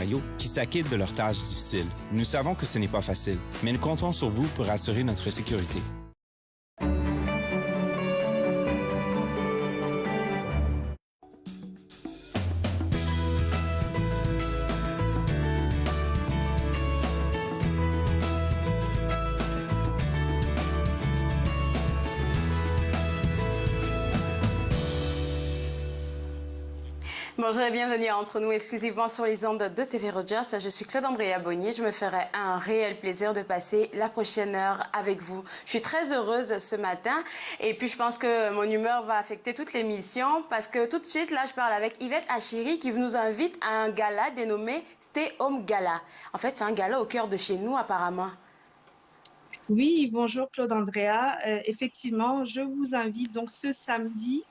Ontario qui s'acquittent de leurs tâches difficiles. Nous savons que ce n'est pas facile, mais nous comptons sur vous pour assurer notre sécurité. Bonjour et bienvenue à Entre nous exclusivement sur les ondes de TV Rogers. Je suis Claude Andrea Bonnier. Je me ferai un réel plaisir de passer la prochaine heure avec vous. Je suis très heureuse ce matin et puis je pense que mon humeur va affecter toute l'émission parce que tout de suite, là, je parle avec Yvette Achiri qui nous invite à un gala dénommé Stay Home Gala. En fait, c'est un gala au cœur de chez nous apparemment. Oui, bonjour Claude Andrea. Effectivement, je vous invite donc ce samedi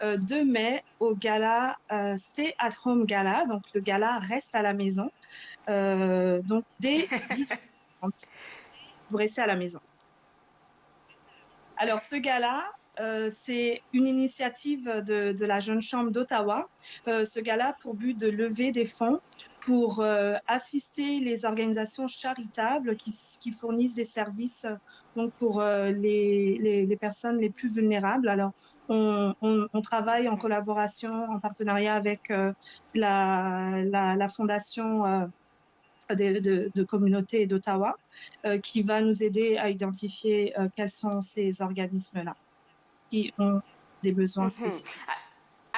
2 mai au gala Stay at Home Gala. Donc le gala reste à la maison. Donc dès 18h30, vous restez à la maison. Alors ce gala, c'est une initiative de la Jeune Chambre d'Ottawa. Ce gala a pour but de lever des fonds pour assister les organisations charitables qui fournissent des services donc pour les personnes les plus vulnérables. Alors, on travaille en collaboration, en partenariat avec la fondation de communauté d'Ottawa qui va nous aider à identifier quels sont ces organismes-là qui ont des besoins spécifiques.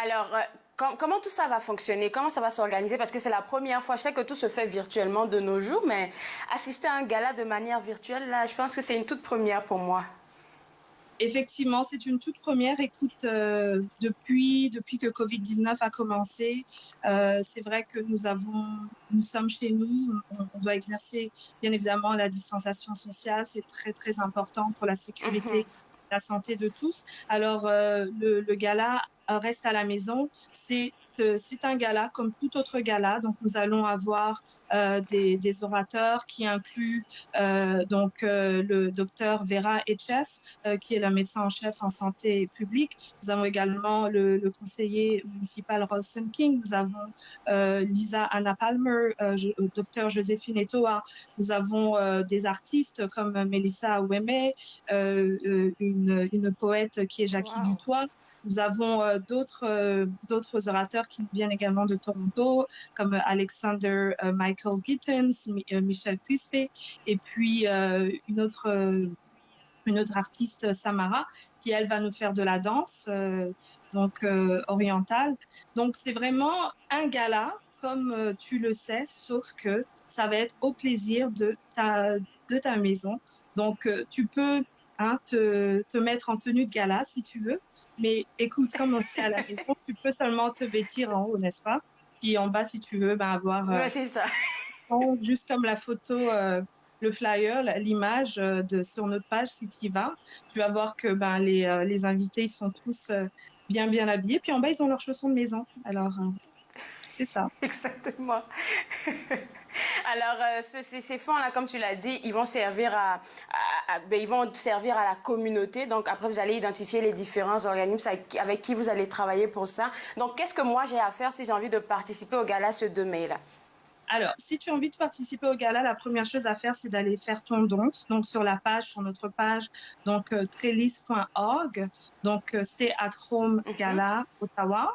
Alors, comment tout ça va fonctionner? Comment ça va s'organiser? Parce que c'est la première fois, je sais que tout se fait virtuellement de nos jours, mais assister à un gala de manière virtuelle, là, je pense que c'est une toute première pour moi. Effectivement, c'est une toute première. Écoute, depuis que Covid-19 a commencé, c'est vrai que nous sommes chez nous, on doit exercer bien évidemment la distanciation sociale, c'est très très important pour la sécurité, la santé de tous. Alors le gala reste à la maison, c'est un gala comme tout autre gala. Donc, nous allons avoir des orateurs qui incluent le docteur Vera Etches, qui est la médecin en chef en santé publique. Nous avons également le conseiller municipal Ralston King. Nous avons Lisa Anna Palmer, docteur Joséphine Etoa. Nous avons des artistes comme Melissa Weme, une poète qui est Jackie Dutoit. Nous avons d'autres orateurs qui viennent également de Toronto, comme Alexander Michael Gittens, Michel Crispé, et puis une autre artiste, Samara, qui elle va nous faire de la danse, orientale. Donc c'est vraiment un gala, comme tu le sais, sauf que ça va être au plaisir de ta maison. Donc tu peux te mettre en tenue de gala si tu veux. Mais écoute, comme c'est à la maison, tu peux seulement te vêtir en haut, n'est-ce pas? Puis en bas, si tu veux, avoir c'est ça. juste comme la photo, le flyer, l'image sur notre page, si tu y vas, tu vas voir que les invités ils sont tous bien habillés. Puis en bas, ils ont leurs chaussons de maison. Alors, c'est ça. Exactement. Alors, ces fonds-là, comme tu l'as dit, ils vont servir à la communauté. Donc, après, vous allez identifier les différents organismes avec qui vous allez travailler pour ça. Donc, qu'est-ce que moi j'ai à faire si j'ai envie de participer au gala ce 2 mai-là? Alors, si tu as envie de participer au gala, la première chose à faire, c'est d'aller faire ton don. Donc, sur notre page, trellis.org. Donc, Stay at Home Gala Ottawa.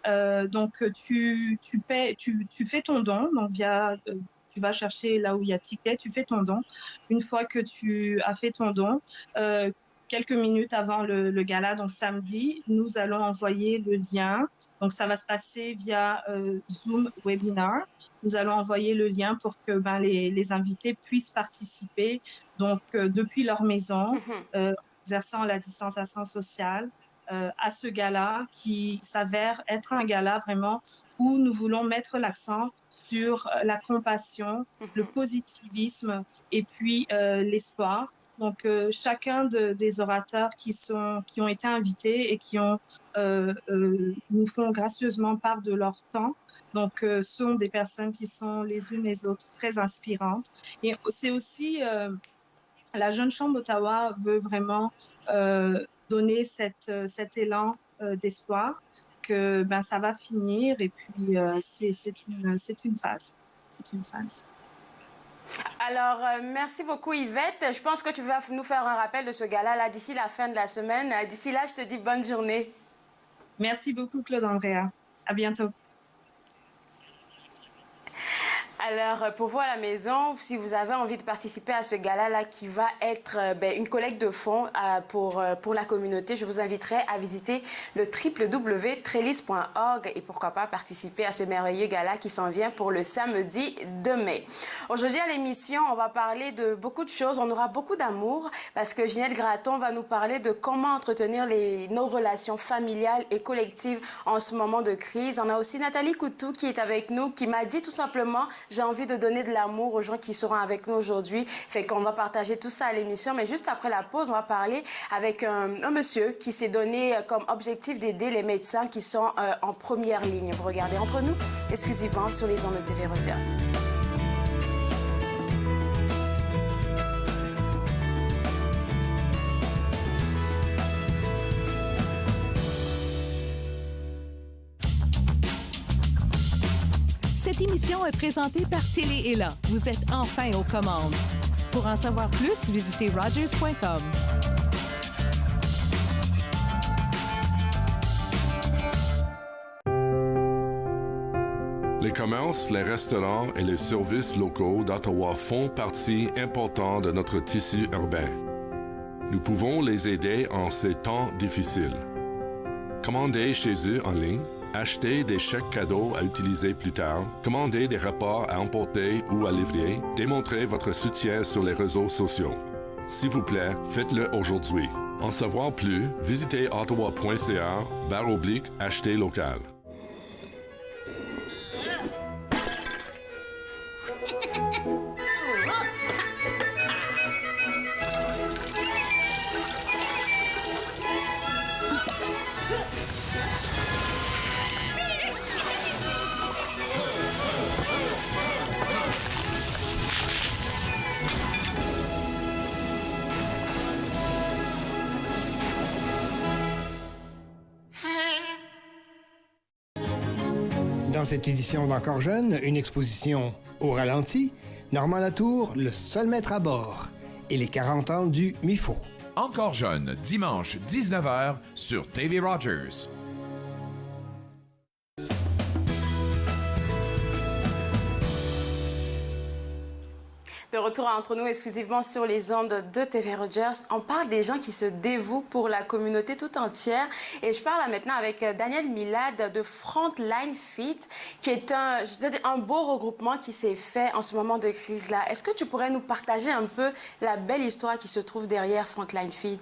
Tu fais ton don. Donc, tu vas chercher là où il y a ticket, tu fais ton don. Une fois que tu as fait ton don, quelques minutes avant le gala, donc samedi, nous allons envoyer le lien. Donc, ça va se passer via Zoom Webinar. Nous allons envoyer le lien pour que les invités puissent participer depuis leur maison, exerçant la distanciation sociale, à ce gala qui s'avère être un gala vraiment où nous voulons mettre l'accent sur la compassion, le positivisme et puis l'espoir. Donc, chacun des orateurs qui ont été invités et qui nous font gracieusement part de leur temps. Donc, sont des personnes qui sont les unes les autres très inspirantes. Et c'est aussi la Jeune Chambre d'Ottawa veut vraiment donner cet élan d'espoir que ça va finir et puis c'est une phase. C'est une phase. Alors, merci beaucoup Yvette. Je pense que tu vas nous faire un rappel de ce gala là d'ici la fin de la semaine. D'ici là, je te dis bonne journée. Merci beaucoup Claude Andrea. À bientôt. Alors, pour vous à la maison, si vous avez envie de participer à ce gala-là qui va être une collecte de fonds pour la communauté, je vous inviterai à visiter le www.trellis.org et pourquoi pas participer à ce merveilleux gala qui s'en vient pour le samedi 2 mai. Aujourd'hui à l'émission, on va parler de beaucoup de choses. On aura beaucoup d'amour parce que Ginette Gratton va nous parler de comment entretenir nos relations familiales et collectives en ce moment de crise. On a aussi Nathalie Coutou qui est avec nous, qui m'a dit tout simplement... J'ai envie de donner de l'amour aux gens qui seront avec nous aujourd'hui. Fait qu'on va partager tout ça à l'émission. Mais juste après la pause, on va parler avec un monsieur qui s'est donné comme objectif d'aider les médecins qui sont en première ligne. Vous regardez Entre nous, exclusivement sur les ondes de TV Rogers. Cette émission est présentée par Télé Élan. Vous êtes enfin aux commandes. Pour en savoir plus, visitez Rogers.com. Les commerces, les restaurants et les services locaux d'Ottawa font partie importante de notre tissu urbain. Nous pouvons les aider en ces temps difficiles. Commandez chez eux en ligne, acheter des chèques cadeaux à utiliser plus tard, commander des repas à emporter ou à livrer, démontrer votre soutien sur les réseaux sociaux. S'il vous plaît, faites-le aujourd'hui. En savoir plus, visitez ottawa.ca/acheter local. Dans cette édition d'Encore jeune, une exposition au ralenti, Normand Latour, le seul maître à bord, et les 40 ans du MIFO. Encore jeune, dimanche 19h sur TV Rogers. De retour entre nous exclusivement sur les ondes de TV Rogers. On parle des gens qui se dévouent pour la communauté tout entière. Et je parle maintenant avec Daniel Milad de Frontline Fit, qui est un beau regroupement qui s'est fait en ce moment de crise-là. Est-ce que tu pourrais nous partager un peu la belle histoire qui se trouve derrière Frontline Fit?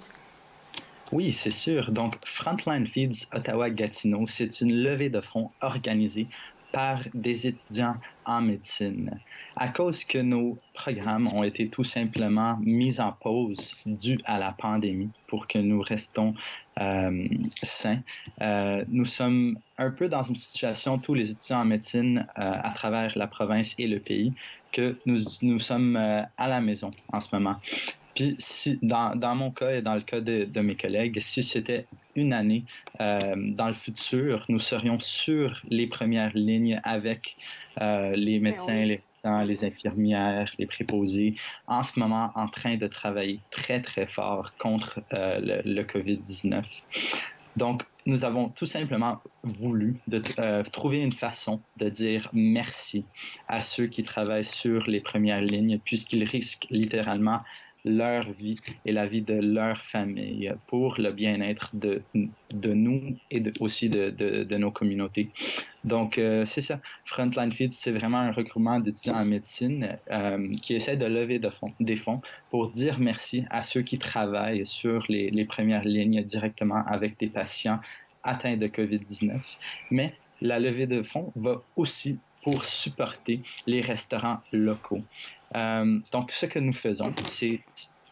Oui, c'est sûr. Donc, Frontline Feeds Ottawa-Gatineau, c'est une levée de fonds organisée par des étudiants en médecine. À cause que nos programmes ont été tout simplement mis en pause dû à la pandémie pour que nous restons sains, nous sommes un peu dans une situation, tous les étudiants en médecine à travers la province et le pays, que nous sommes à la maison en ce moment. Puis dans mon cas et dans le cas de mes collègues, si c'était une année dans le futur, nous serions sur les premières lignes avec les médecins, les infirmières, les préposés, en ce moment en train de travailler très, très fort contre le COVID-19. Donc, nous avons tout simplement voulu trouver une façon de dire merci à ceux qui travaillent sur les premières lignes, puisqu'ils risquent littéralement leur vie et la vie de leur famille pour le bien-être de nous et aussi de nos communautés. Donc, c'est ça. Frontline Feeds, c'est vraiment un regroupement d'étudiants en médecine qui essaie de lever des fonds pour dire merci à ceux qui travaillent sur les premières lignes directement avec des patients atteints de COVID-19. Mais la levée de fonds va aussi pour supporter les restaurants locaux. Donc, ce que nous faisons, c'est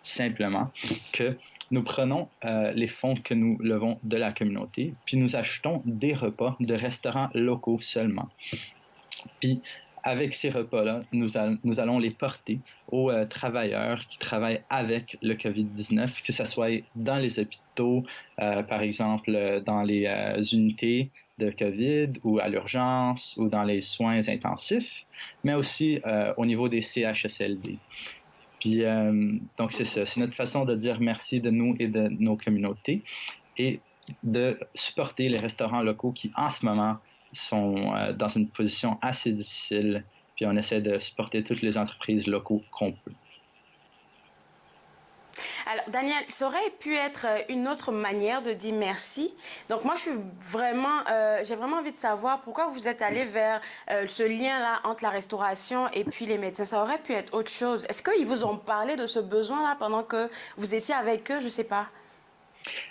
simplement que nous prenons les fonds que nous levons de la communauté, puis nous achetons des repas de restaurants locaux seulement. Puis, avec ces repas-là, nous allons les porter aux travailleurs qui travaillent avec le COVID-19, que ce soit dans les hôpitaux, par exemple dans les unités de COVID ou à l'urgence ou dans les soins intensifs, mais aussi au niveau des CHSLD. Puis, donc, c'est ça. C'est notre façon de dire merci de nous et de nos communautés et de supporter les restaurants locaux qui, en ce moment, sont dans une position assez difficile. Puis, on essaie de supporter toutes les entreprises locaux qu'on peut. Alors, Daniel, ça aurait pu être une autre manière de dire merci. Donc, moi, j'ai vraiment envie de savoir pourquoi vous êtes allé vers ce lien-là entre la restauration et puis les médecins. Ça aurait pu être autre chose. Est-ce qu'ils vous ont parlé de ce besoin-là pendant que vous étiez avec eux? Je ne sais pas.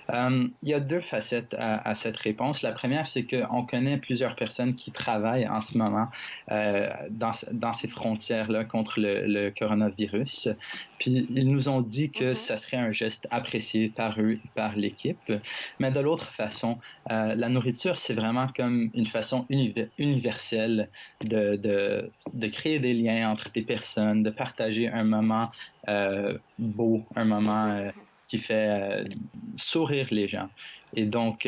Il y a deux facettes à cette réponse. La première, c'est qu'on connaît plusieurs personnes qui travaillent en ce moment dans ces frontières-là contre le coronavirus. Puis ils nous ont dit que ça serait un geste apprécié par eux et par l'équipe. Mais de l'autre façon, la nourriture, c'est vraiment comme une façon universelle de créer des liens entre des personnes, de partager un moment beau, un moment qui fait sourire les gens. Et donc,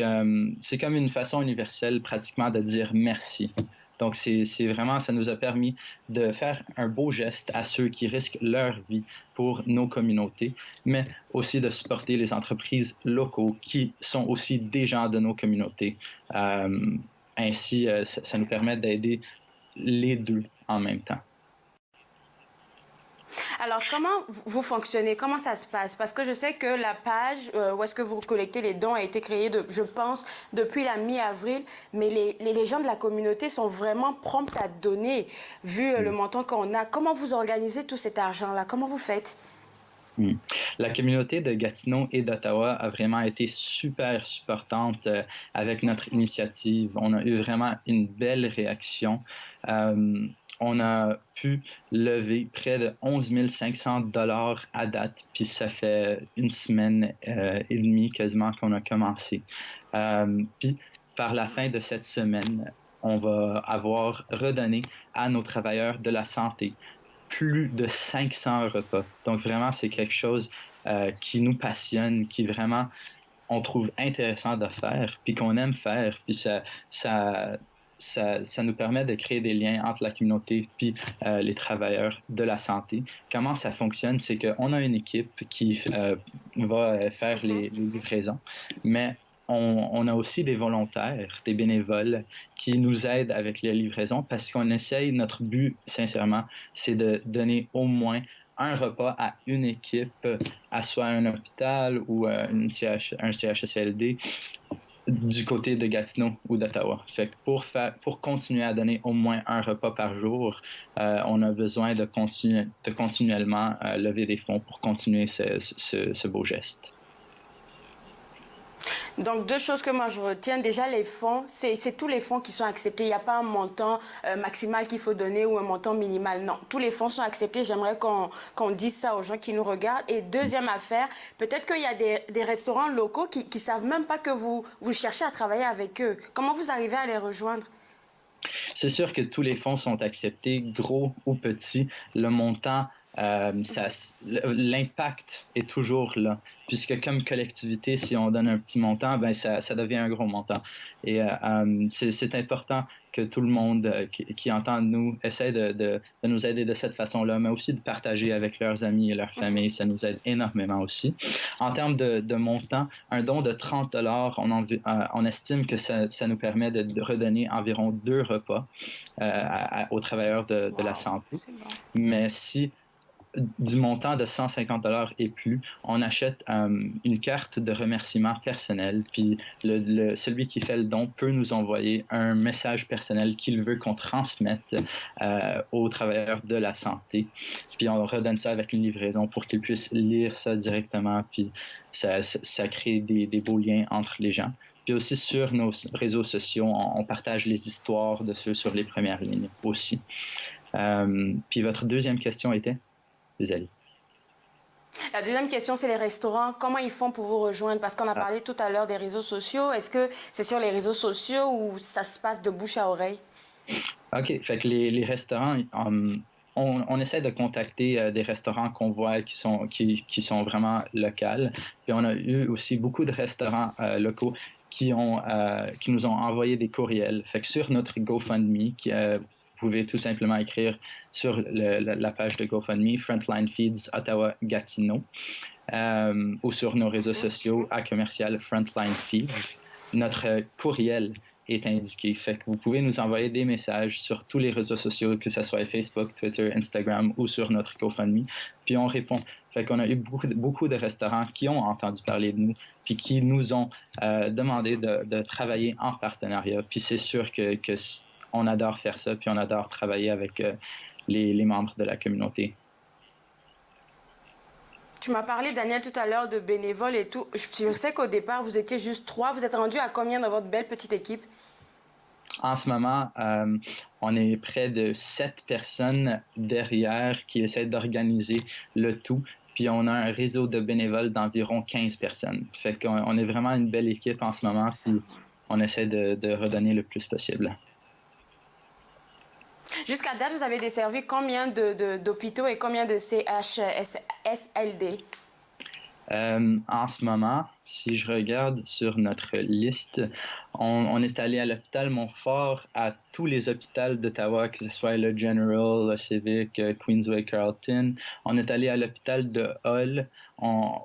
c'est comme une façon universelle pratiquement de dire merci. Donc, c'est vraiment, ça nous a permis de faire un beau geste à ceux qui risquent leur vie pour nos communautés, mais aussi de supporter les entreprises locaux qui sont aussi des gens de nos communautés. Ainsi, ça nous permet d'aider les deux en même temps. Alors, comment vous fonctionnez? Comment ça se passe? Parce que je sais que la page où est-ce que vous collectez les dons a été créée, je pense, depuis la mi-avril, mais les gens de la communauté sont vraiment prompts à donner, vu le montant qu'on a. Comment vous organisez tout cet argent-là? Comment vous faites? La communauté de Gatineau et d'Ottawa a vraiment été super supportante avec notre initiative. On a eu vraiment une belle réaction. On a pu lever près de 11 500 $ à date, puis ça fait une semaine et demie quasiment qu'on a commencé. Puis par la fin de cette semaine, on va avoir redonné à nos travailleurs de la santé plus de 500 repas. Donc vraiment, c'est quelque chose qui nous passionne, qui vraiment on trouve intéressant de faire, puis qu'on aime faire, puis ça nous permet de créer des liens entre la communauté puis les travailleurs de la santé. Comment ça fonctionne? C'est qu'on a une équipe qui va faire les livraisons, mais on a aussi des volontaires, des bénévoles qui nous aident avec les livraisons parce qu'on essaye, notre but, sincèrement, c'est de donner au moins un repas à une équipe, à soit un hôpital ou un CHSLD, du côté de Gatineau ou d'Ottawa. Fait que pour continuer à donner au moins un repas par jour, on a besoin de continuellement lever des fonds pour continuer ce beau geste. Donc, deux choses que moi je retiens. Déjà, les fonds, c'est tous les fonds qui sont acceptés. Il n'y a pas un montant maximal qu'il faut donner ou un montant minimal. Non, tous les fonds sont acceptés. J'aimerais qu'on dise ça aux gens qui nous regardent. Et deuxième affaire, peut-être qu'il y a des restaurants locaux qui ne savent même pas que vous cherchez à travailler avec eux. Comment vous arrivez à les rejoindre? C'est sûr que tous les fonds sont acceptés, gros ou petits. Le montant, l'impact est toujours là. Puisque comme collectivité, si on donne un petit montant, ben ça devient un gros montant. Et c'est important que tout le monde qui entend nous essaie de nous aider de cette façon-là, mais aussi de partager avec leurs amis et leurs familles. Ça nous aide énormément aussi. En termes de montant, un don de 30 $, on estime que ça nous permet de redonner environ 2 repas aux travailleurs de la santé. Bon. Mais si du montant de 150 $ et plus, on achète une carte de remerciement personnel, puis celui qui fait le don peut nous envoyer un message personnel qu'il veut qu'on transmette aux travailleurs de la santé. Puis on redonne ça avec une livraison pour qu'ils puissent lire ça directement, puis ça crée des beaux liens entre les gens. Puis aussi sur nos réseaux sociaux, on partage les histoires de ceux sur les premières lignes aussi. Puis votre deuxième question était? Désolé. La deuxième question, c'est les restaurants. Comment ils font pour vous rejoindre? Parce qu'on a parlé tout à l'heure des réseaux sociaux. Est-ce que c'est sur les réseaux sociaux ou ça se passe de bouche à oreille? OK. Fait que les restaurants, on essaie de contacter des restaurants qu'on voit qui sont vraiment locaux. Puis on a eu aussi beaucoup de restaurants locaux qui nous ont envoyé des courriels. Fait que sur notre GoFundMe, vous pouvez tout simplement écrire sur la page de GoFundMe, Frontline Feeds Ottawa-Gatineau, ou sur nos réseaux sociaux à commercial Frontline Feeds. Notre courriel est indiqué. Fait que vous pouvez nous envoyer des messages sur tous les réseaux sociaux, que ce soit Facebook, Twitter, Instagram ou sur notre GoFundMe, puis on répond. Fait qu'on a eu beaucoup de restaurants qui ont entendu parler de nous, puis qui nous ont demandé de travailler en partenariat. Puis c'est sûr que on adore faire ça, puis on adore travailler avec les membres de la communauté. Tu m'as parlé, Daniel, tout à l'heure de bénévoles et tout. Je sais qu'au départ, vous étiez juste 3. Vous êtes rendu à combien dans votre belle petite équipe? En ce moment, on est près de 7 personnes derrière qui essaient d'organiser le tout. Puis on a un réseau de bénévoles d'environ 15 personnes. Fait qu'on est vraiment une belle équipe en ce moment. Puis on essaie de redonner le plus possible. Jusqu'à date, vous avez desservi combien d'hôpitaux et combien de CHSLD? En ce moment, si je regarde sur notre liste, on est allé à l'hôpital Montfort, à tous les hôpitaux d'Ottawa, que ce soit le General, le Civic, Queensway, Carleton. On est allé à l'hôpital de Hull.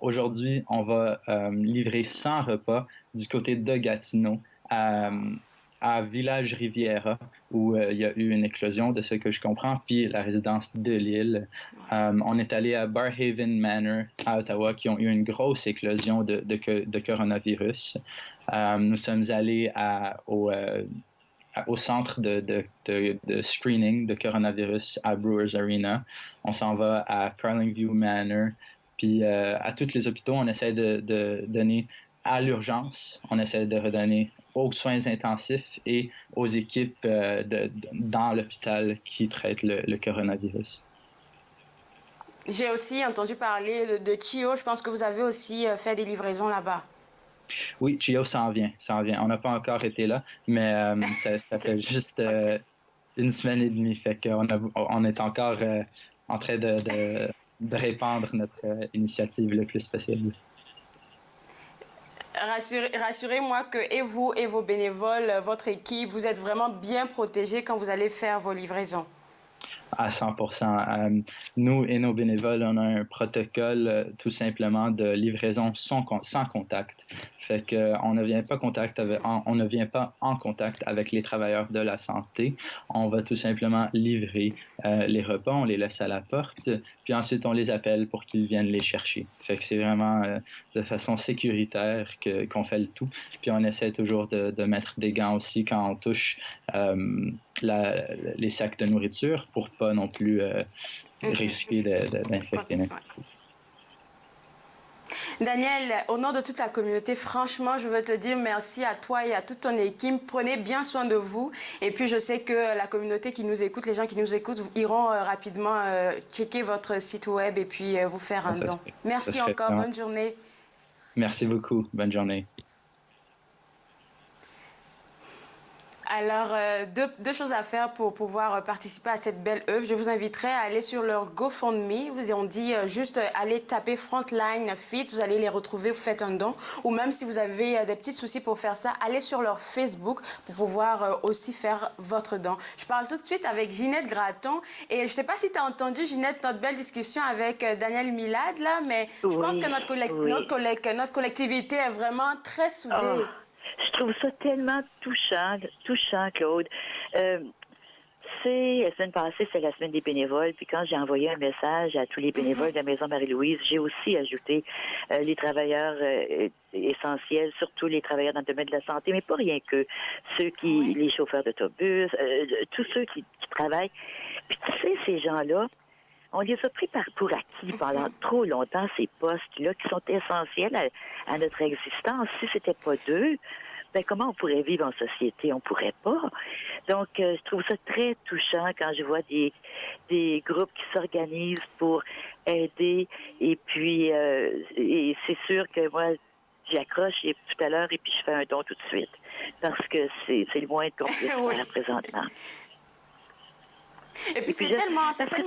Aujourd'hui, on va livrer 100 repas du côté de Gatineau à Village Riviera, où il y a eu une éclosion, de ce que je comprends, puis la résidence de l'île. On est allé à Barhaven Manor, à Ottawa, qui ont eu une grosse éclosion de coronavirus. Nous sommes allés au centre de screening de coronavirus à Brewers Arena. On s'en va à Carlingview Manor. Puis à tous les hôpitaux, on essaie de donner à l'urgence. On essaie de redonner aux soins intensifs et aux équipes dans l'hôpital qui traitent le coronavirus. J'ai aussi entendu parler de Chio. Je pense que vous avez aussi fait des livraisons là-bas. Oui, Chio s'en vient. On n'a pas encore été là, mais ça fait juste une semaine et demie. Fait qu'on est encore en train de répandre notre initiative le plus possible. Rassurez-moi que et vous et vos bénévoles, votre équipe, vous êtes vraiment bien protégés quand vous allez faire vos livraisons. À 100%. Nous et nos bénévoles, on a un protocole tout simplement de livraison sans contact. Fait qu'on ne vient pas en contact avec les travailleurs de la santé. On va tout simplement livrer les repas, on les laisse à la porte, puis ensuite on les appelle pour qu'ils viennent les chercher. Fait que c'est vraiment de façon sécuritaire qu'on fait le tout. Puis on essaie toujours de mettre des gants aussi quand on touche les sacs de nourriture pour pas non plus risquer d'infecter. Daniel, au nom de toute la communauté, franchement, je veux te dire merci à toi et à toute ton équipe. Prenez bien soin de vous. Et puis, je sais que la communauté qui nous écoute, les gens qui nous écoutent, iront rapidement checker votre site web et puis vous faire un don. Merci encore. Bonne journée. Merci beaucoup. Bonne journée. Alors, deux choses à faire pour pouvoir participer à cette belle œuvre. Je vous inviterai à aller sur leur GoFundMe. Vous ont dit juste aller taper Frontline Feeds. Vous allez les retrouver, vous faites un don. Ou même si vous avez des petits soucis pour faire ça, allez sur leur Facebook pour pouvoir aussi faire votre don. Je parle tout de suite avec Ginette Gratton. Et je ne sais pas si tu as entendu, Ginette, notre belle discussion avec Daniel Milad, là, mais je pense que notre collectivité est vraiment très soudée. Oh. Je trouve ça tellement touchant, Claude. La semaine passée, c'est la semaine des bénévoles, puis quand j'ai envoyé un message à tous les bénévoles de la Maison Marie-Louise, j'ai aussi ajouté les travailleurs essentiels, surtout les travailleurs dans le domaine de la santé, mais pas rien que les chauffeurs d'autobus, tous ceux qui travaillent. Puis tu sais, ces gens-là, on les a pris pour acquis pendant trop longtemps, ces postes-là qui sont essentiels à notre existence. Si c'était pas d'eux, comment on pourrait vivre en société? On pourrait pas. Donc, je trouve ça très touchant quand je vois des groupes qui s'organisent pour aider. Et puis, et c'est sûr que moi, j'accroche tout à l'heure et puis je fais un don tout de suite. Parce que c'est le moins qu'on puisse faire présentement. Et puis c'est tellement, ça fait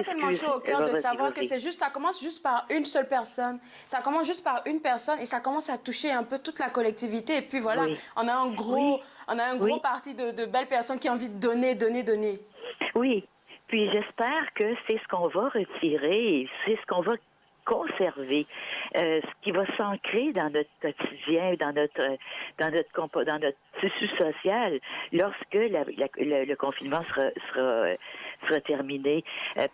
tellement chaud au cœur de savoir que ça commence juste par une seule personne. Ça commence juste par une personne et ça commence à toucher un peu toute la collectivité. Et puis voilà, on a un gros parti de belles personnes qui ont envie de donner. Oui. Puis j'espère que c'est ce qu'on va retirer, c'est ce qu'on va conserver, ce qui va s'ancrer dans notre quotidien, dans notre tissu social lorsque le confinement sera terminé.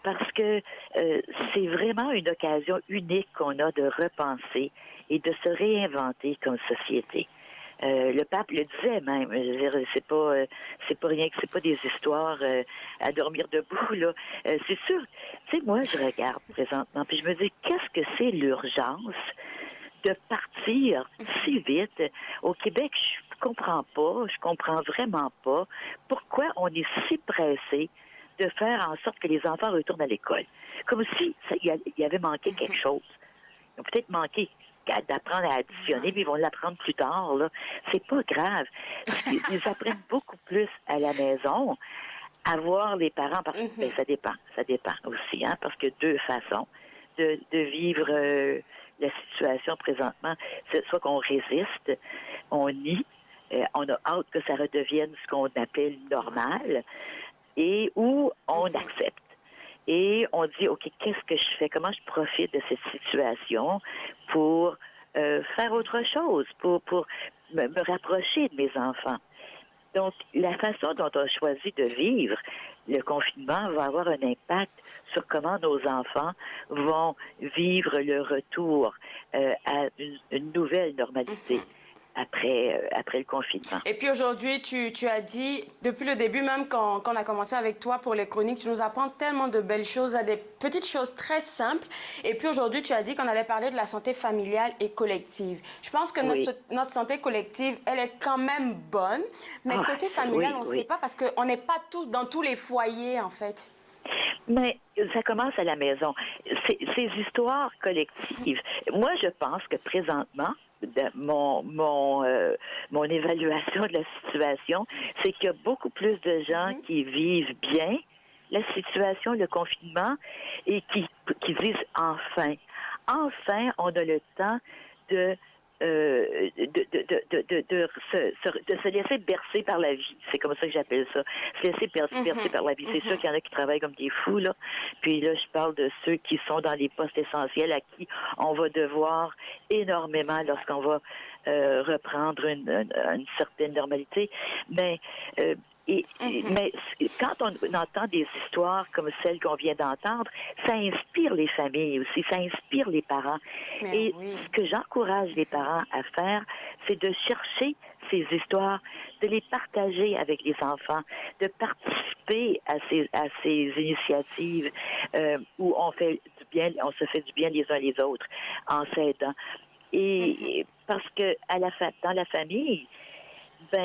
Parce que c'est vraiment une occasion unique qu'on a de repenser et de se réinventer comme société. Le pape le disait même, je veux dire, c'est pas rien, que c'est pas des histoires à dormir debout, là. C'est sûr, tu sais, moi, je regarde présentement, puis je me dis, qu'est-ce que c'est l'urgence de partir si vite? Au Québec, je comprends vraiment pas pourquoi on est si pressé de faire en sorte que les enfants retournent à l'école. Comme si il y avait manqué quelque chose. Ils ont peut-être manqué d'apprendre à additionner, puis ils vont l'apprendre plus tard, là. C'est pas grave. Ils apprennent beaucoup plus à la maison à voir les parents, parce que ça dépend aussi, hein, parce que deux façons de vivre la situation présentement, c'est soit qu'on résiste, on nie, on a hâte que ça redevienne ce qu'on appelle normal, et où on accepte. Et on dit, OK, qu'est-ce que je fais? Comment je profite de cette situation pour faire autre chose, pour me rapprocher de mes enfants? Donc, la façon dont on a choisi de vivre le confinement va avoir un impact sur comment nos enfants vont vivre le retour à une nouvelle normalité. Après le confinement. Et puis aujourd'hui, tu as dit, depuis le début, même quand on a commencé avec toi pour les chroniques, tu nous apprends tellement de belles choses, à des petites choses très simples. Et puis aujourd'hui, tu as dit qu'on allait parler de la santé familiale et collective. Je pense que notre santé collective, elle est quand même bonne, mais côté familial, on ne sait pas parce qu'on n'est pas tous dans tous les foyers, en fait. Mais ça commence à la maison. Ces histoires collectives. Moi, je pense que présentement, mon évaluation de la situation, c'est qu'il y a beaucoup plus de gens qui vivent bien la situation, le confinement, et qui disent enfin, on a le temps de se laisser bercer par la vie. C'est comme ça que j'appelle ça. Se laisser bercer par la vie. C'est sûr qu'il y en a qui travaillent comme des fous, là. Puis là, je parle de ceux qui sont dans les postes essentiels à qui on va devoir énormément lorsqu'on va reprendre une certaine normalité. Mais mais quand on entend des histoires comme celles qu'on vient d'entendre, ça inspire les familles aussi, ça inspire les parents. Et ce que j'encourage les parents à faire, c'est de chercher ces histoires, de les partager avec les enfants, de participer à ces initiatives où on se fait du bien les uns les autres en s'aidant. Et parce que dans la famille, tu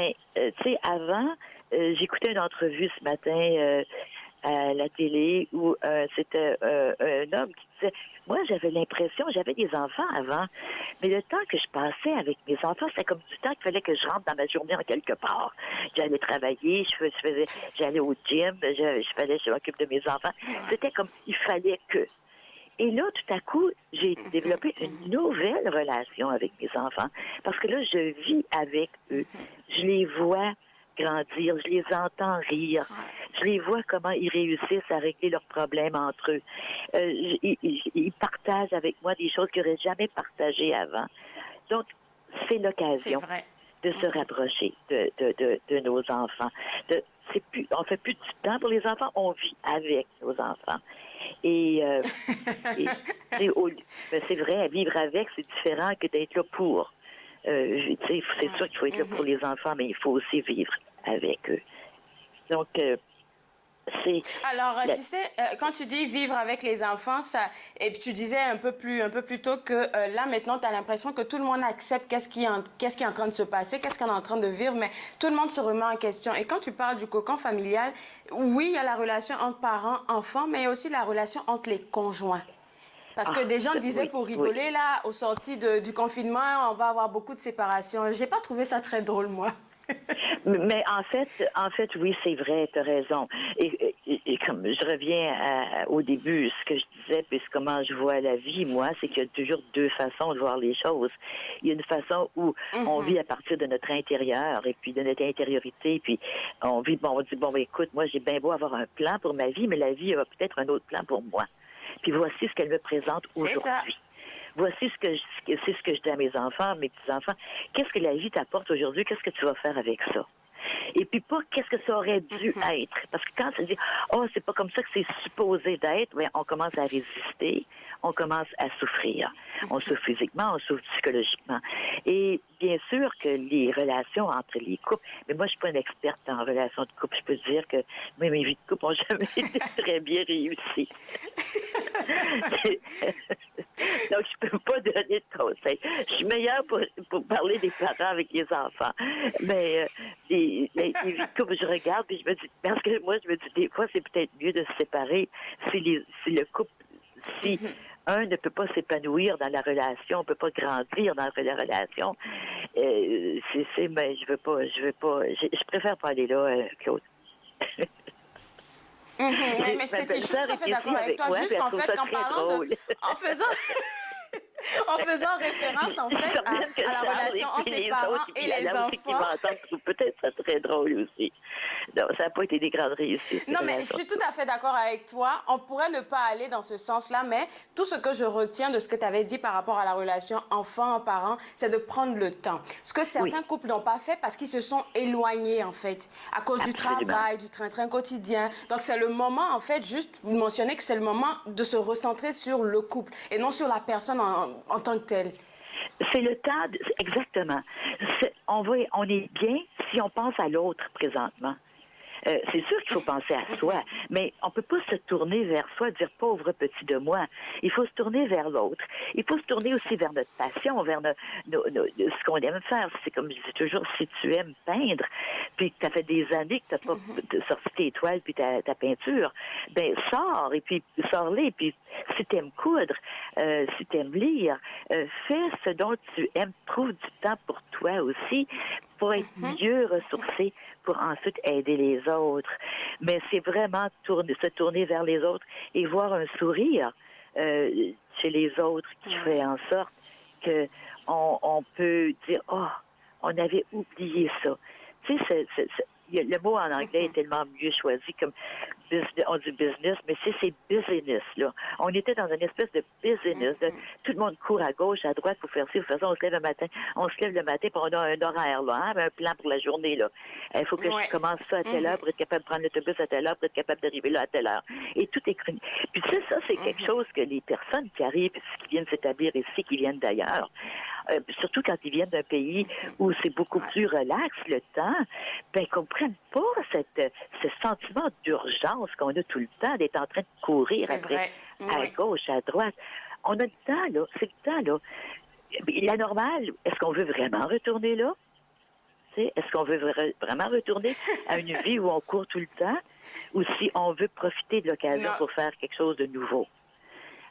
sais, avant, j'écoutais une entrevue ce matin à la télé où c'était un homme qui disait, moi j'avais des enfants avant, mais le temps que je passais avec mes enfants, c'était comme du temps qu'il fallait que je rentre dans ma journée en quelque part. J'allais travailler, j'allais au gym, je m'occupe de mes enfants. C'était comme il fallait que. Et là, tout à coup, j'ai développé une nouvelle relation avec mes enfants parce que là, je vis avec eux. Je les vois grandir, je les entends rire, je les vois comment ils réussissent à régler leurs problèmes entre eux. Ils partagent avec moi des choses qu'ils n'auraient jamais partagées avant. Donc, c'est l'occasion de se rapprocher de nos enfants. On fait plus du temps pour les enfants, on vit avec nos enfants. Et c'est vrai, vivre avec, c'est différent que d'être là pour. C'est sûr qu'il faut être là pour les enfants, mais il faut aussi vivre avec eux. Donc, alors, tu sais, quand tu dis vivre avec les enfants, et puis tu disais un peu plus tôt que là, maintenant, tu as l'impression que tout le monde accepte qu'est-ce qui est en train de se passer, qu'est-ce qu'on est en train de vivre, mais tout le monde se remet en question. Et quand tu parles du cocon familial, oui, il y a la relation entre parents-enfants, mais il y a aussi la relation entre les conjoints. Parce que des gens disaient pour rigoler, là, au sorti du confinement, on va avoir beaucoup de séparations. J'ai pas trouvé ça très drôle, moi. Mais en fait, oui, c'est vrai, tu as raison. Et et comme je reviens au début, ce que je disais, puis comment je vois la vie, moi, c'est qu'il y a toujours deux façons de voir les choses. Il y a une façon où on vit à partir de notre intérieur et puis de notre intériorité, puis on vit, on dit, bon, ben, écoute, moi, j'ai bien beau avoir un plan pour ma vie, mais la vie a peut-être un autre plan pour moi. Puis voici ce qu'elle me présente aujourd'hui. Voici c'est ce que je dis à mes enfants, mes petits-enfants. Qu'est-ce que la vie t'apporte aujourd'hui? Qu'est-ce que tu vas faire avec ça? Et puis pas qu'est-ce que ça aurait dû être. Parce que quand tu dis « Oh, c'est pas comme ça que c'est supposé d'être », bien, on commence à résister, on commence à souffrir. On souffre physiquement, on souffre psychologiquement. Et bien sûr que les relations entre les couples, mais moi je suis pas une experte en relations de couple, je peux te dire que moi, mes vies de couple n'ont jamais été très bien réussies. Donc je peux pas donner de conseils. Je suis meilleure pour parler des parents avec les enfants. Mais les vies de couple, je regarde et je me dis, parce que moi je me dis des fois c'est peut-être mieux de se séparer si le couple, si un ne peut pas s'épanouir dans la relation, on peut pas grandir dans la relation. Mais je veux pas, je préfère pas aller là, Claude. Mais je suis tout à fait d'accord avec toi. Juste en fait, en faisant référence en fait à la relation entre les parents et les enfants. Peut-être ça serait drôle aussi. Non, ça n'a pas été des grandes réussites. Non, mais je suis tout à fait d'accord avec toi. On pourrait ne pas aller dans ce sens-là, mais tout ce que je retiens de ce que tu avais dit par rapport à la relation enfant-parent, c'est de prendre le temps. Ce que certains couples n'ont pas fait parce qu'ils se sont éloignés, en fait, à cause du travail, du train-train quotidien. Donc, c'est le moment, en fait, juste vous mentionnez que c'est le moment de se recentrer sur le couple et non sur la personne en tant que telle. C'est le temps, exactement. On est bien si on pense à l'autre présentement. C'est sûr qu'il faut penser à soi, mais on ne peut pas se tourner vers soi et dire « pauvre petit de moi ». Il faut se tourner vers l'autre. Il faut se tourner aussi vers notre passion, vers ce qu'on aime faire. C'est comme je dis toujours, si tu aimes peindre, puis que tu as fait des années que tu n'as pas sorti tes toiles puis ta peinture, ben sors, et puis sors-les. Puis si tu aimes coudre, si tu aimes lire, fais ce dont tu aimes. Trouve du temps pour toi aussi, pour être mieux ressourcé, pour ensuite aider les autres. Mais c'est vraiment se tourner vers les autres et voir un sourire chez les autres qui fait en sorte que on peut dire « Oh, on avait oublié ça ». Tu sais, le mot en anglais est tellement mieux choisi comme on dit business, mais c'est business, là. On était dans une espèce de business. Tout le monde court à gauche, à droite pour faire ci, pour faire ça. On se lève le matin, puis on a un horaire, là, hein, un plan pour la journée, là. Il faut que je commence ça à telle heure pour être capable de prendre l'autobus à telle heure, pour être capable d'arriver là à telle heure. Et tout est chronique. Puis tu sais, ça, c'est quelque chose que les personnes qui arrivent, qui viennent s'établir ici, qui viennent d'ailleurs, surtout quand ils viennent d'un pays où c'est beaucoup plus relax le temps, ben comprennent pas ce sentiment d'urgence qu'on a tout le temps d'être en train de courir après, à gauche, à droite. On a le temps, là. C'est le temps, là. La normale, est-ce qu'on veut vraiment retourner là? Est-ce qu'on veut vraiment retourner à une vie où on court tout le temps ou si on veut profiter de l'occasion pour faire quelque chose de nouveau?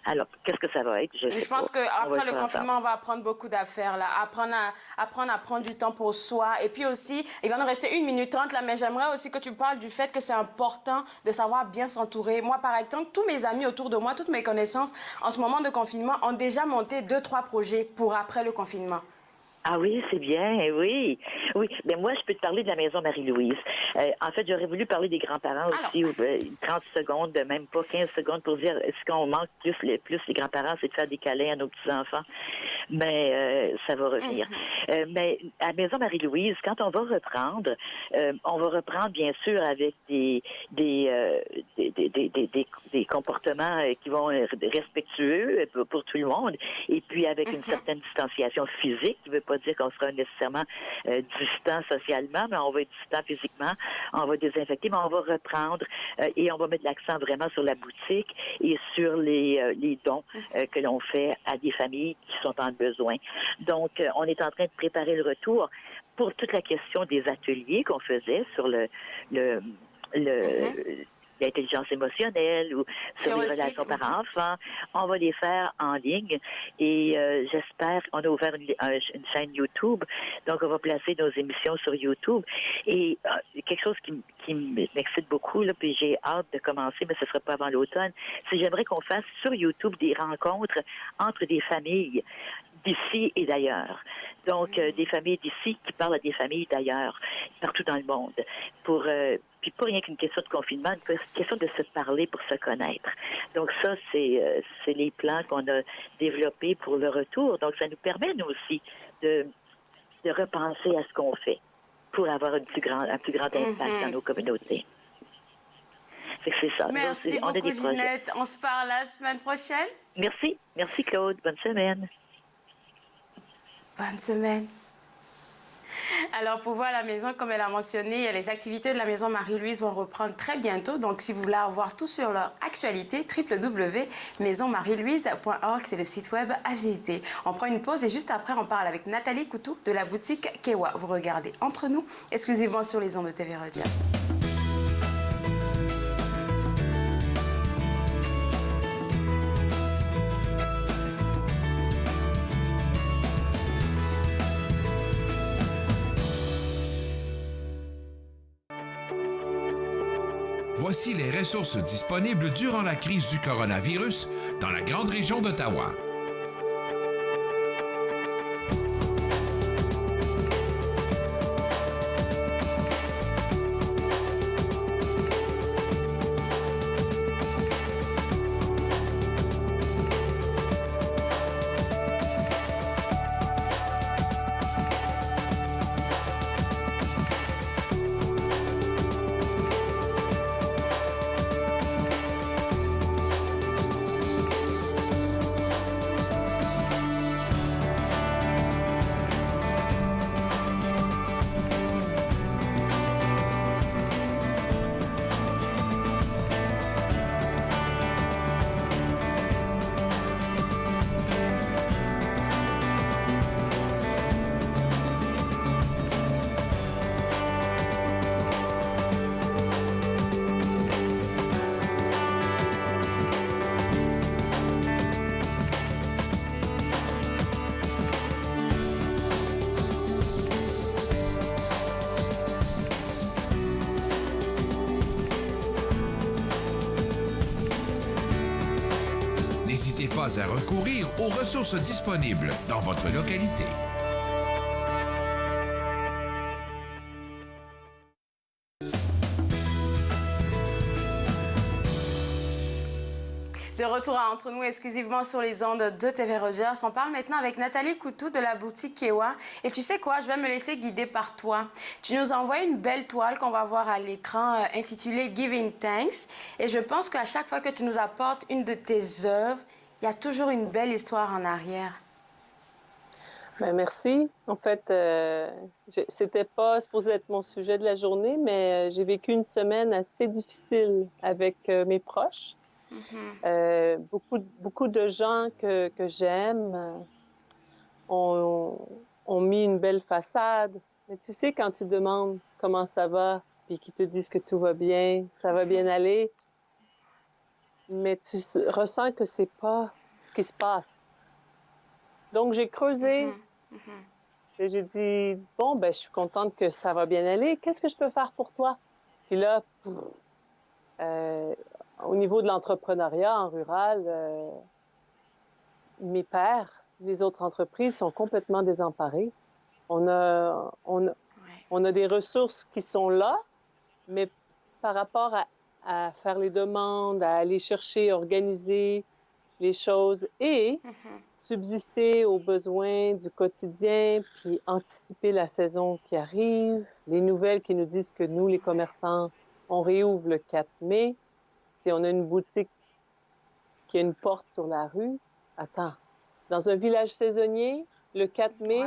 Alors, qu'est-ce que ça va être? Je pense qu'après le confinement, on va apprendre beaucoup d'affaires, là. Apprendre à prendre du temps pour soi. Et puis aussi, il va nous rester 1 minute 30, là, mais j'aimerais aussi que tu parles du fait que c'est important de savoir bien s'entourer. Moi, par exemple, tous mes amis autour de moi, toutes mes connaissances, en ce moment de confinement, ont déjà monté 2-3 projets pour après le confinement. Ah oui, c'est bien, oui. Oui, mais moi, je peux te parler de la maison Marie-Louise. En fait, j'aurais voulu parler des grands-parents aussi, 30 secondes, même pas 15 secondes, pour dire ce qu'on manque plus les grands-parents, c'est de faire des câlins à nos petits-enfants. Mais ça va revenir. Mais à la maison Marie-Louise, quand on va reprendre bien sûr avec des comportements qui vont être respectueux pour tout le monde, et puis avec une certaine distanciation physique, qui veut pas dire qu'on sera nécessairement distant socialement, mais on va être distant physiquement, on va désinfecter, mais on va reprendre et on va mettre l'accent vraiment sur la boutique et sur les dons que l'on fait à des familles qui sont en besoin. Donc, on est en train de préparer le retour pour toute la question des ateliers qu'on faisait sur l'intelligence émotionnelle ou sur les relations parents-enfants. On va les faire en ligne et j'espère, on a ouvert une chaîne YouTube, donc on va placer nos émissions sur YouTube. Et quelque chose qui m'excite beaucoup, là, puis j'ai hâte de commencer, mais ce ne sera pas avant l'automne, c'est j'aimerais qu'on fasse sur YouTube des rencontres entre des familles d'ici et d'ailleurs. Donc, des familles d'ici qui parlent à des familles d'ailleurs, partout dans le monde. Puis pas rien qu'une question de confinement, une question de se parler pour se connaître. Donc ça, c'est les plans qu'on a développés pour le retour. Donc, ça nous permet, nous aussi, de repenser à ce qu'on fait pour avoir un plus grand impact dans nos communautés. Fait que c'est ça. Merci Donc, beaucoup, Ginette. On se parle la semaine prochaine. Merci. Merci, Claude. Bonne semaine. Bonne semaine. Alors, pour voir la maison, comme elle a mentionné, les activités de la maison Marie-Louise vont reprendre très bientôt. Donc, si vous voulez avoir tout sur leur actualité, www.maisonmarielouise.org, c'est le site web à visiter. On prend une pause et juste après, on parle avec Nathalie Coutou de la boutique Kewa. Vous regardez Entre nous, exclusivement sur les ondes de TV Rogers. Voici les ressources disponibles durant la crise du coronavirus dans la grande région d'Ottawa. N'hésitez pas à recourir aux ressources disponibles dans votre localité. De retour à Entre nous, exclusivement sur les ondes de TV Rogers. On parle maintenant avec Nathalie Coutou de la boutique Kewa. Et tu sais quoi, je vais me laisser guider par toi. Tu nous envoies une belle toile qu'on va voir à l'écran intitulée Giving Thanks. Et je pense qu'à chaque fois que tu nous apportes une de tes œuvres, il y a toujours une belle histoire en arrière. Ben merci. En fait, c'était pas supposé être mon sujet de la journée, mais j'ai vécu une semaine assez difficile avec mes proches. Beaucoup de gens que j'aime ont mis une belle façade. Mais tu sais, quand tu demandes comment ça va, puis qu'ils te disent que tout va bien, ça va bien aller, mais tu ressens que c'est pas ce qui se passe. Donc, j'ai creusé. Et j'ai dit, bon, ben, je suis contente que ça va bien aller. Qu'est-ce que je peux faire pour toi? Puis là, au niveau de l'entrepreneuriat en rural, mes pairs, les autres entreprises sont complètement désemparées. On a des ressources qui sont là, mais par rapport à faire les demandes, à aller chercher, organiser les choses et subsister aux besoins du quotidien, puis anticiper la saison qui arrive, les nouvelles qui nous disent que nous, les commerçants, on réouvre le 4 mai. Si on a une boutique qui a une porte sur la rue, attends, dans un village saisonnier, le 4 mai,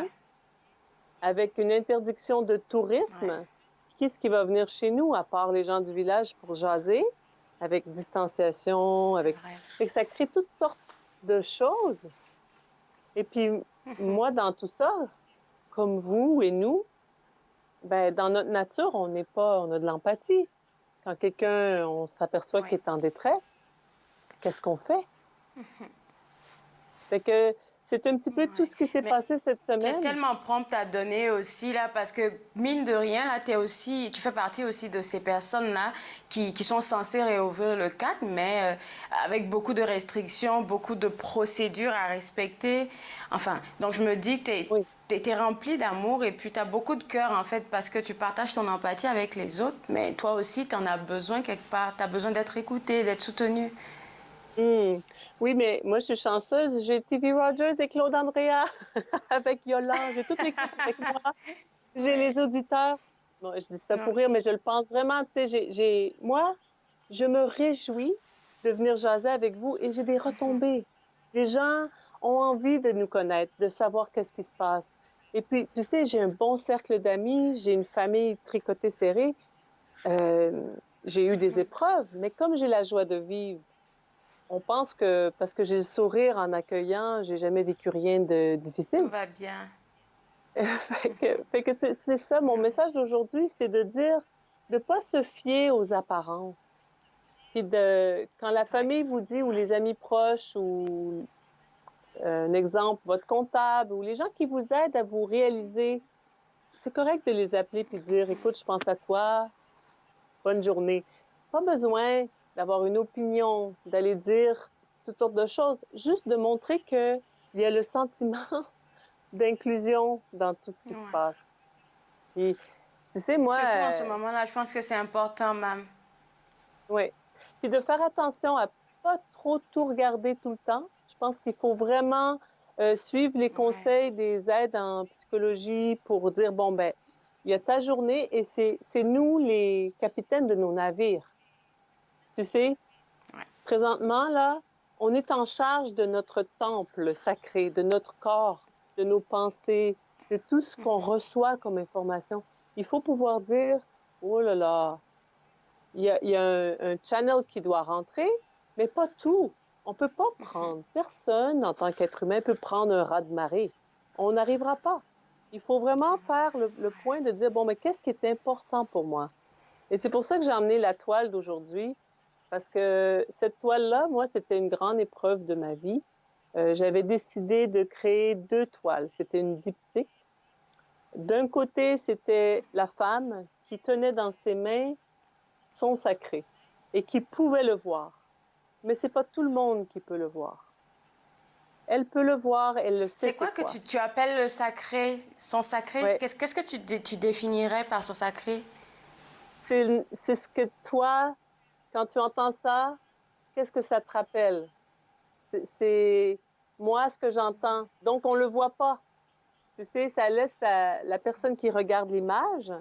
avec une interdiction de tourisme, qui est-ce qui va venir chez nous, à part les gens du village pour jaser, avec distanciation, Fait que ça crée toutes sortes de choses. Et puis, moi, dans tout ça, comme vous et nous, ben, dans notre nature, on a de l'empathie. quand quelqu'un, on s'aperçoit qu'il est en détresse, qu'est-ce qu'on fait? Fait que c'est un petit peu tout ce qui s'est passé cette Tu es semaine. tellement prompte à donner aussi, là, parce que, mine de rien, là, tu fais partie aussi de ces personnes-là qui sont censées réouvrir le 4, mais avec beaucoup de restrictions, beaucoup de procédures à respecter. Enfin, donc je me dis que tu es remplie d'amour et puis tu as beaucoup de cœur, en fait, parce que tu partages ton empathie avec les autres, mais toi aussi, tu en as besoin quelque part. Tu as besoin d'être écoutée, d'être soutenue. Oui, mais moi, je suis chanceuse. J'ai TV Rogers et Claude Andrea avec Yolande. J'ai toute l'équipe avec moi. J'ai les auditeurs. Bon, je dis ça pour rire, mais je le pense vraiment. Tu sais, moi, je me réjouis de venir jaser avec vous et j'ai des retombées. Les gens ont envie de nous connaître, de savoir qu'est-ce qui se passe. Et puis, tu sais, j'ai un bon cercle d'amis, j'ai une famille tricotée serrée. J'ai eu des épreuves, mais comme j'ai la joie de vivre, on pense que parce que j'ai le sourire en accueillant, j'ai jamais vécu rien de difficile. Tout va bien. fait que c'est ça, mon message d'aujourd'hui, c'est de dire de ne pas se fier aux apparences. Puis quand la famille vous dit, ou les amis proches, ou un exemple, votre comptable, ou les gens qui vous aident à vous réaliser, c'est correct de les appeler puis de dire, écoute, je pense à toi, bonne journée. Pas besoin d'avoir une opinion, d'aller dire toutes sortes de choses, juste de montrer qu'il y a le sentiment d'inclusion dans tout ce qui se passe. Et, tu sais, moi... Surtout en ce moment-là, je pense que c'est important, même. Oui. Puis de faire attention à pas trop tout regarder tout le temps. Je pense qu'il faut vraiment suivre les conseils des aides en psychologie pour dire, bon, ben, il y a ta journée et c'est nous les capitaines de nos navires. Tu sais, présentement, là, on est en charge de notre temple sacré, de notre corps, de nos pensées, de tout ce qu'on reçoit comme information. Il faut pouvoir dire, oh là là, il y a un channel qui doit rentrer, mais pas tout. On ne peut pas prendre. Personne, en tant qu'être humain, peut prendre un raz-de-marée. On n'arrivera pas. Il faut vraiment faire le point de dire, bon, mais qu'est-ce qui est important pour moi? Et c'est pour ça que j'ai emmené la toile d'aujourd'hui, parce que cette toile-là, moi, c'était une grande épreuve de ma vie. J'avais décidé de créer 2 toiles. C'était une diptyque. D'un côté, c'était la femme qui tenait dans ses mains son sacré et qui pouvait le voir. Mais c'est pas tout le monde qui peut le voir. Elle peut le voir, elle le sait. C'est quoi que tu appelles le sacré, son sacré? Ouais. Qu'est-ce que tu définirais par son sacré? C'est ce que toi, quand tu entends ça, qu'est-ce que ça te rappelle? C'est moi ce que j'entends. Donc, on le voit pas. Tu sais, ça laisse la personne qui regarde l'image,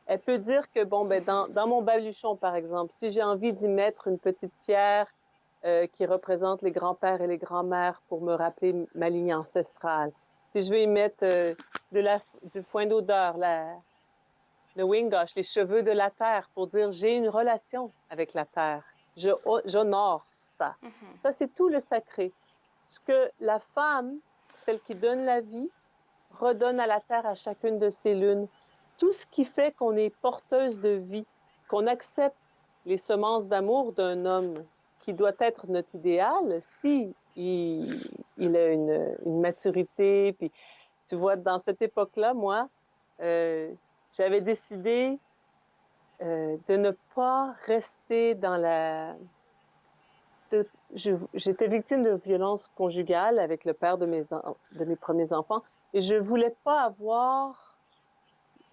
elle peut dire que, bon, ben, dans mon baluchon, par exemple, si j'ai envie d'y mettre une petite pierre qui représente les grands-pères et les grands-mères pour me rappeler ma ligne ancestrale, si je veux y mettre du foin d'odeur, le wingosh, les cheveux de la terre, pour dire j'ai une relation avec la terre, j'honore ça. Ça, c'est tout le sacré. Ce que la femme, celle qui donne la vie, redonne à la terre à chacune de ses lunes. Tout ce qui fait qu'on est porteuse de vie, qu'on accepte les semences d'amour d'un homme qui doit être notre idéal, si il a une maturité. Puis, tu vois, dans cette époque-là, moi, j'avais décidé de ne pas rester dans la... J'étais victime de violences conjugales avec le père de mes premiers enfants et je ne voulais pas avoir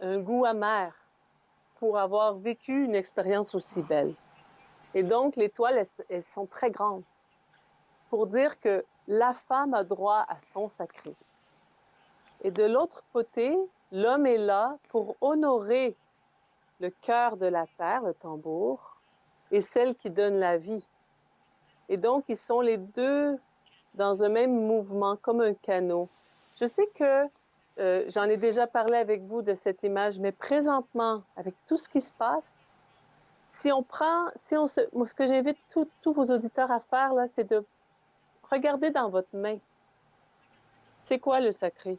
un goût amer pour avoir vécu une expérience aussi belle. Et donc, les toiles, elles sont très grandes pour dire que la femme a droit à son sacré. Et de l'autre côté, l'homme est là pour honorer le cœur de la terre, le tambour, et celle qui donne la vie. Et donc, ils sont les deux dans un même mouvement, comme un canot. Je sais que j'en ai déjà parlé avec vous de cette image, mais présentement, avec tout ce qui se passe, ce que j'invite tous vos auditeurs à faire, là, c'est de regarder dans votre main. C'est quoi le sacré?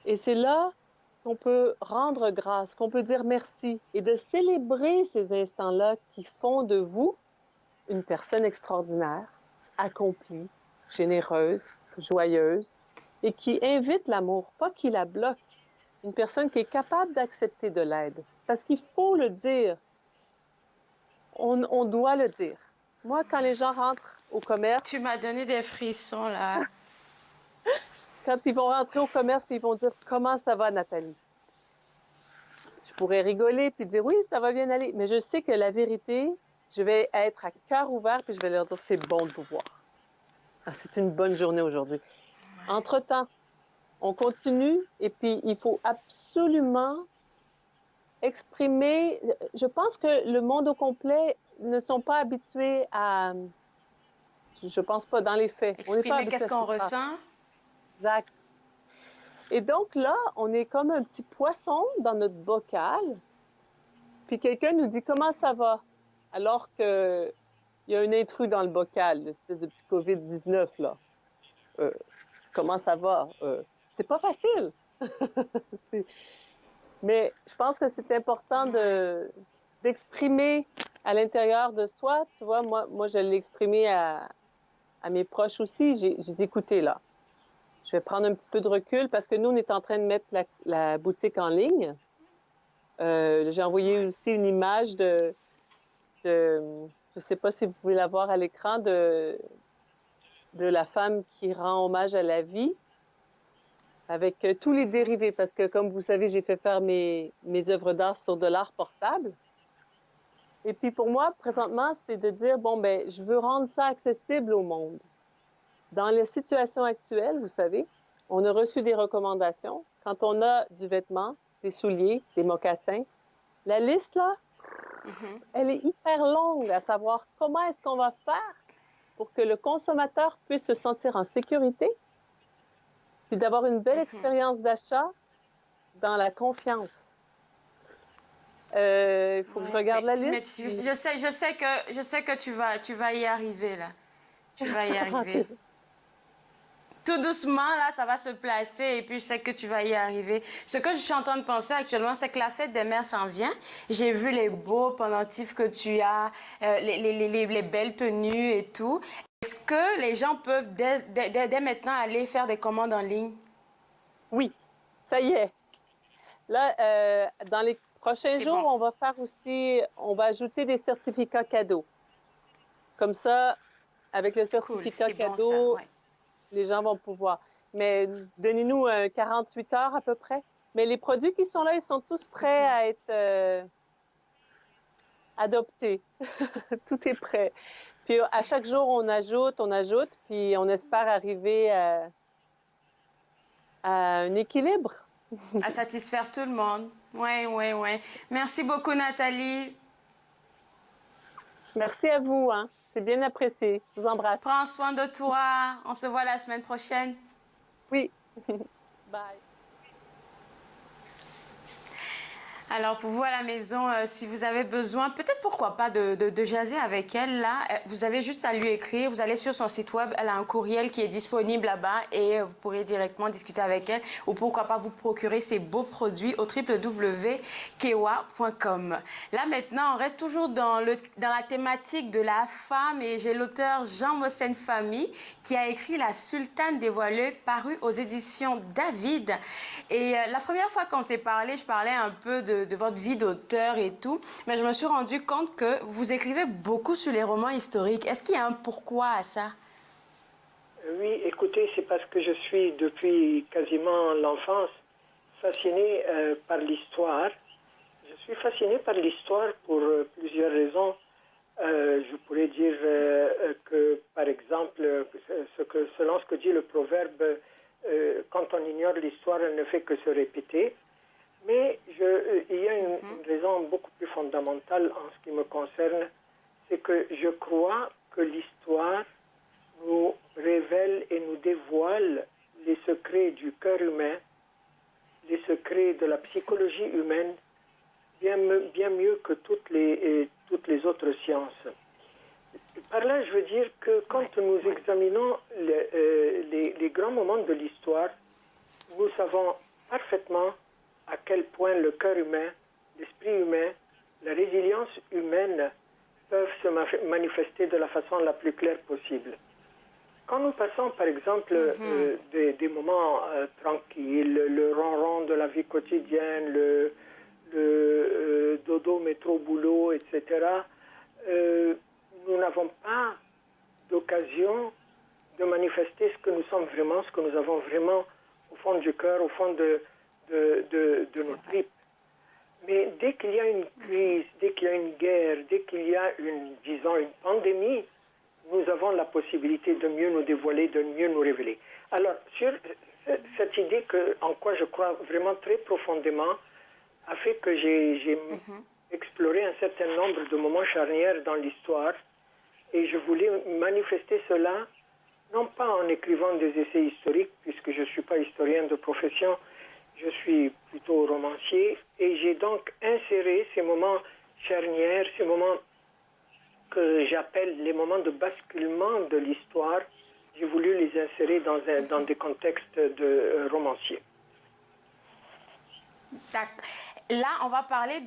Et c'est là qu'on peut rendre grâce, qu'on peut dire merci et de célébrer ces instants-là qui font de vous une personne extraordinaire, accomplie, généreuse, joyeuse et qui invite l'amour, pas qui la bloque. Une personne qui est capable d'accepter de l'aide. Parce qu'il faut le dire. On doit le dire. Moi, quand les gens rentrent au commerce... Tu m'as donné des frissons, là. Quand ils vont rentrer au commerce, puis ils vont dire « Comment ça va, Nathalie? » Je pourrais rigoler puis dire « Oui, ça va bien aller. » Mais je sais que la vérité, je vais être à cœur ouvert puis je vais leur dire « C'est bon de vous voir. C'est une bonne journée aujourd'hui. » Entre-temps, on continue et puis il faut absolument exprimer... Je pense que le monde au complet ne sont pas habitués à... Je pense pas dans les faits. Exprimer qu'est-ce qu'on ressent. Exact. Et donc là, on est comme un petit poisson dans notre bocal. Puis quelqu'un nous dit « Comment ça va? » Alors qu'il y a un intrus dans le bocal, l'espèce de petit COVID-19 là. Comment ça va? C'est pas facile. Mais je pense que c'est important d'exprimer à l'intérieur de soi. Tu vois, moi je l'ai exprimé à mes proches aussi. J'ai dit, écoutez là, je vais prendre un petit peu de recul parce que nous, on est en train de mettre la boutique en ligne. J'ai envoyé aussi une image de je ne sais pas si vous pouvez la voir à l'écran, de la femme qui rend hommage à la vie avec tous les dérivés. Parce que, comme vous savez, j'ai fait faire mes œuvres d'art sur de l'art portable. Et puis, pour moi, présentement, c'est de dire, bon, ben, je veux rendre ça accessible au monde. Dans les situations actuelles, vous savez, on a reçu des recommandations. Quand on a du vêtement, des souliers, des mocassins, la liste, là, elle est hyper longue à savoir comment est-ce qu'on va faire pour que le consommateur puisse se sentir en sécurité puis d'avoir une belle expérience d'achat dans la confiance. Il faut que je regarde la liste. Je sais que tu vas y arriver, là. Tu vas y arriver. Tout doucement, là, ça va se placer et puis je sais que tu vas y arriver. Ce que je suis en train de penser actuellement, c'est que la fête des mères s'en vient. J'ai vu les beaux pendentifs que tu as, les belles tenues et tout. Est-ce que les gens peuvent dès maintenant aller faire des commandes en ligne? Oui, ça y est. Là, dans les prochains jours, on va faire aussi, on va ajouter des certificats cadeaux. Comme ça, avec le certificat cadeau, les gens vont pouvoir. Mais donnez-nous 48 heures à peu près. Mais les produits qui sont là, ils sont tous prêts à être adoptés. Tout est prêt. Puis à chaque jour, on ajoute, puis on espère arriver à un équilibre. À satisfaire tout le monde. Oui. Merci beaucoup, Nathalie. Merci à vous, hein. C'est bien apprécié. Je vous embrasse. Prends soin de toi. On se voit la semaine prochaine. Oui. Bye. Alors, pour vous à la maison, si vous avez besoin, peut-être pourquoi pas de jaser avec elle, là, vous avez juste à lui écrire, vous allez sur son site web, elle a un courriel qui est disponible là-bas et vous pourrez directement discuter avec elle ou pourquoi pas vous procurer ces beaux produits au www.kewa.com. Là, maintenant, on reste toujours dans la thématique de la femme et j'ai l'auteur Jean Mossen Famille qui a écrit La Sultane dévoilée, paru aux éditions David. Et la première fois qu'on s'est parlé, je parlais un peu de votre vie d'auteur et tout, mais je me suis rendu compte que vous écrivez beaucoup sur les romans historiques. Est-ce qu'il y a un pourquoi à ça? Oui, écoutez, c'est parce que je suis depuis quasiment l'enfance fascinée par l'histoire. Je suis fascinée par l'histoire pour plusieurs raisons. Je pourrais dire que, par exemple, selon ce que dit le proverbe, quand on ignore l'histoire, elle ne fait que se répéter. Mais il y a une raison beaucoup plus fondamentale en ce qui me concerne, c'est que je crois que l'histoire nous révèle et nous dévoile les secrets du cœur humain, les secrets de la psychologie humaine, bien mieux que toutes les autres sciences. Par là, je veux dire que quand nous examinons les grands moments de l'histoire, nous savons parfaitement à quel point le cœur humain, l'esprit humain, la résilience humaine peuvent se manifester de la façon la plus claire possible. Quand nous passons, par exemple, des moments tranquilles, le ronron de la vie quotidienne, le dodo, métro, boulot, etc., nous n'avons pas d'occasion de manifester ce que nous sommes vraiment, ce que nous avons vraiment au fond du cœur, au fond de nos tripes. Mais dès qu'il y a une crise, dès qu'il y a une guerre, dès qu'il y a une pandémie, nous avons la possibilité de mieux nous dévoiler, de mieux nous révéler. Alors, sur cette idée en quoi je crois vraiment très profondément, a fait que j'ai exploré un certain nombre de moments charnières dans l'histoire, et je voulais manifester cela, non pas en écrivant des essais historiques, puisque je ne suis pas historien de profession, je suis plutôt romancier, et j'ai donc inséré ces moments charnières, ces moments que j'appelle les moments de basculement de l'histoire. J'ai voulu les insérer dans des contextes de romancier. Là, on va parler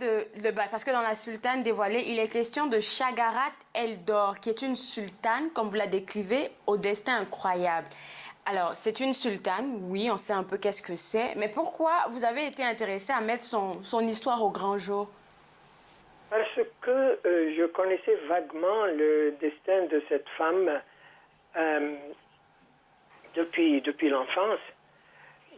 parce que dans la sultane dévoilée, il est question de Shagarat El-Dor, qui est une sultane, comme vous la décrivez, au destin incroyable. Alors, c'est une sultane, oui, on sait un peu qu'est-ce que c'est, mais pourquoi vous avez été intéressé à mettre son histoire au grand jour? Parce que je connaissais vaguement le destin de cette femme depuis l'enfance,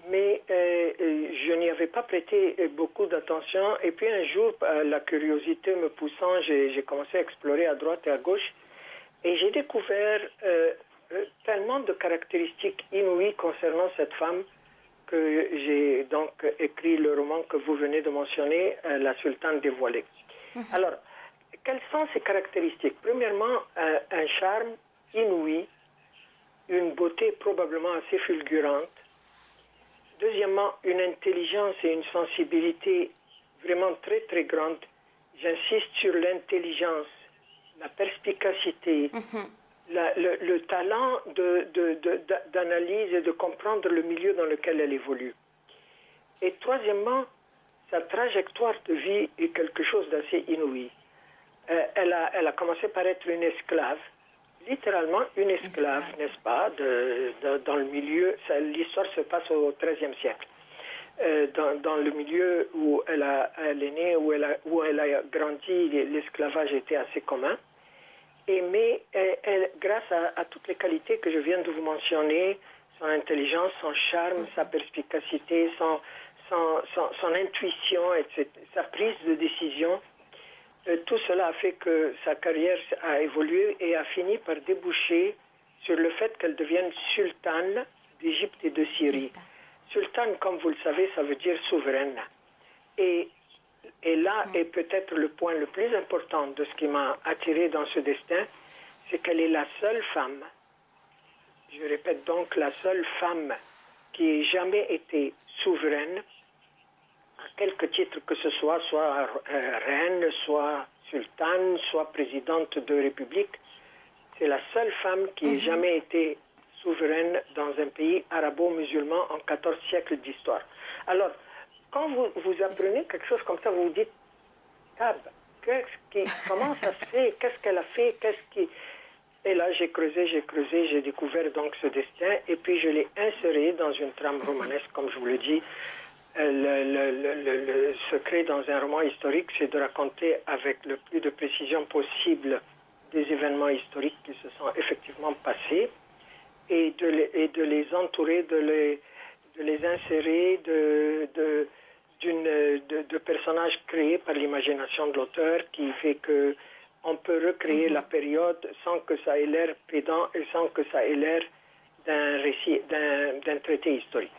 mais je n'y avais pas prêté beaucoup d'attention. Et puis un jour, la curiosité me poussant, j'ai commencé à explorer à droite et à gauche, et j'ai découvert tellement de caractéristiques inouïes concernant cette femme que j'ai donc écrit le roman que vous venez de mentionner, La Sultane dévoilée. Alors, quelles sont ces caractéristiques? Premièrement, un charme inouï, une beauté probablement assez fulgurante. Deuxièmement, une intelligence et une sensibilité vraiment très très grande. J'insiste sur l'intelligence, la perspicacité, le talent d'analyse et de comprendre le milieu dans lequel elle évolue. Et troisièmement, sa trajectoire de vie est quelque chose d'assez inouï. Elle a commencé par être une esclave, littéralement une esclave, n'est-ce pas, dans le milieu, l'histoire se passe au XIIIe siècle, dans le milieu où elle est née, où elle a grandi, l'esclavage était assez commun. Mais grâce à toutes les qualités que je viens de vous mentionner, son intelligence, son charme, sa perspicacité, son intuition, etc., sa prise de décision, tout cela a fait que sa carrière a évolué et a fini par déboucher sur le fait qu'elle devienne sultane d'Égypte et de Syrie. Sultane, comme vous le savez, ça veut dire souveraine. Et là est peut-être le point le plus important de ce qui m'a attiré dans ce destin, c'est qu'elle est la seule femme, je répète donc, la seule femme qui ait jamais été souveraine, à quelque titre que ce soit reine, soit sultane, soit présidente de république. C'est la seule femme qui ait jamais été souveraine dans un pays arabo-musulman en 14 siècles d'histoire. Alors, quand vous apprenez quelque chose comme ça, vous vous dites, comment ça se fait? Qu'est-ce qu'elle a fait? Et là, j'ai creusé, j'ai découvert donc ce destin, et puis je l'ai inséré dans une trame romanesque, comme je vous le dis. Le secret dans un roman historique, c'est de raconter avec le plus de précision possible des événements historiques qui se sont effectivement passés, et de les entourer, de les insérer de personnages créés par l'imagination de l'auteur, qui fait que on peut recréer la période sans que ça ait l'air pédant et sans que ça ait l'air d'un récit, d'un traité historique.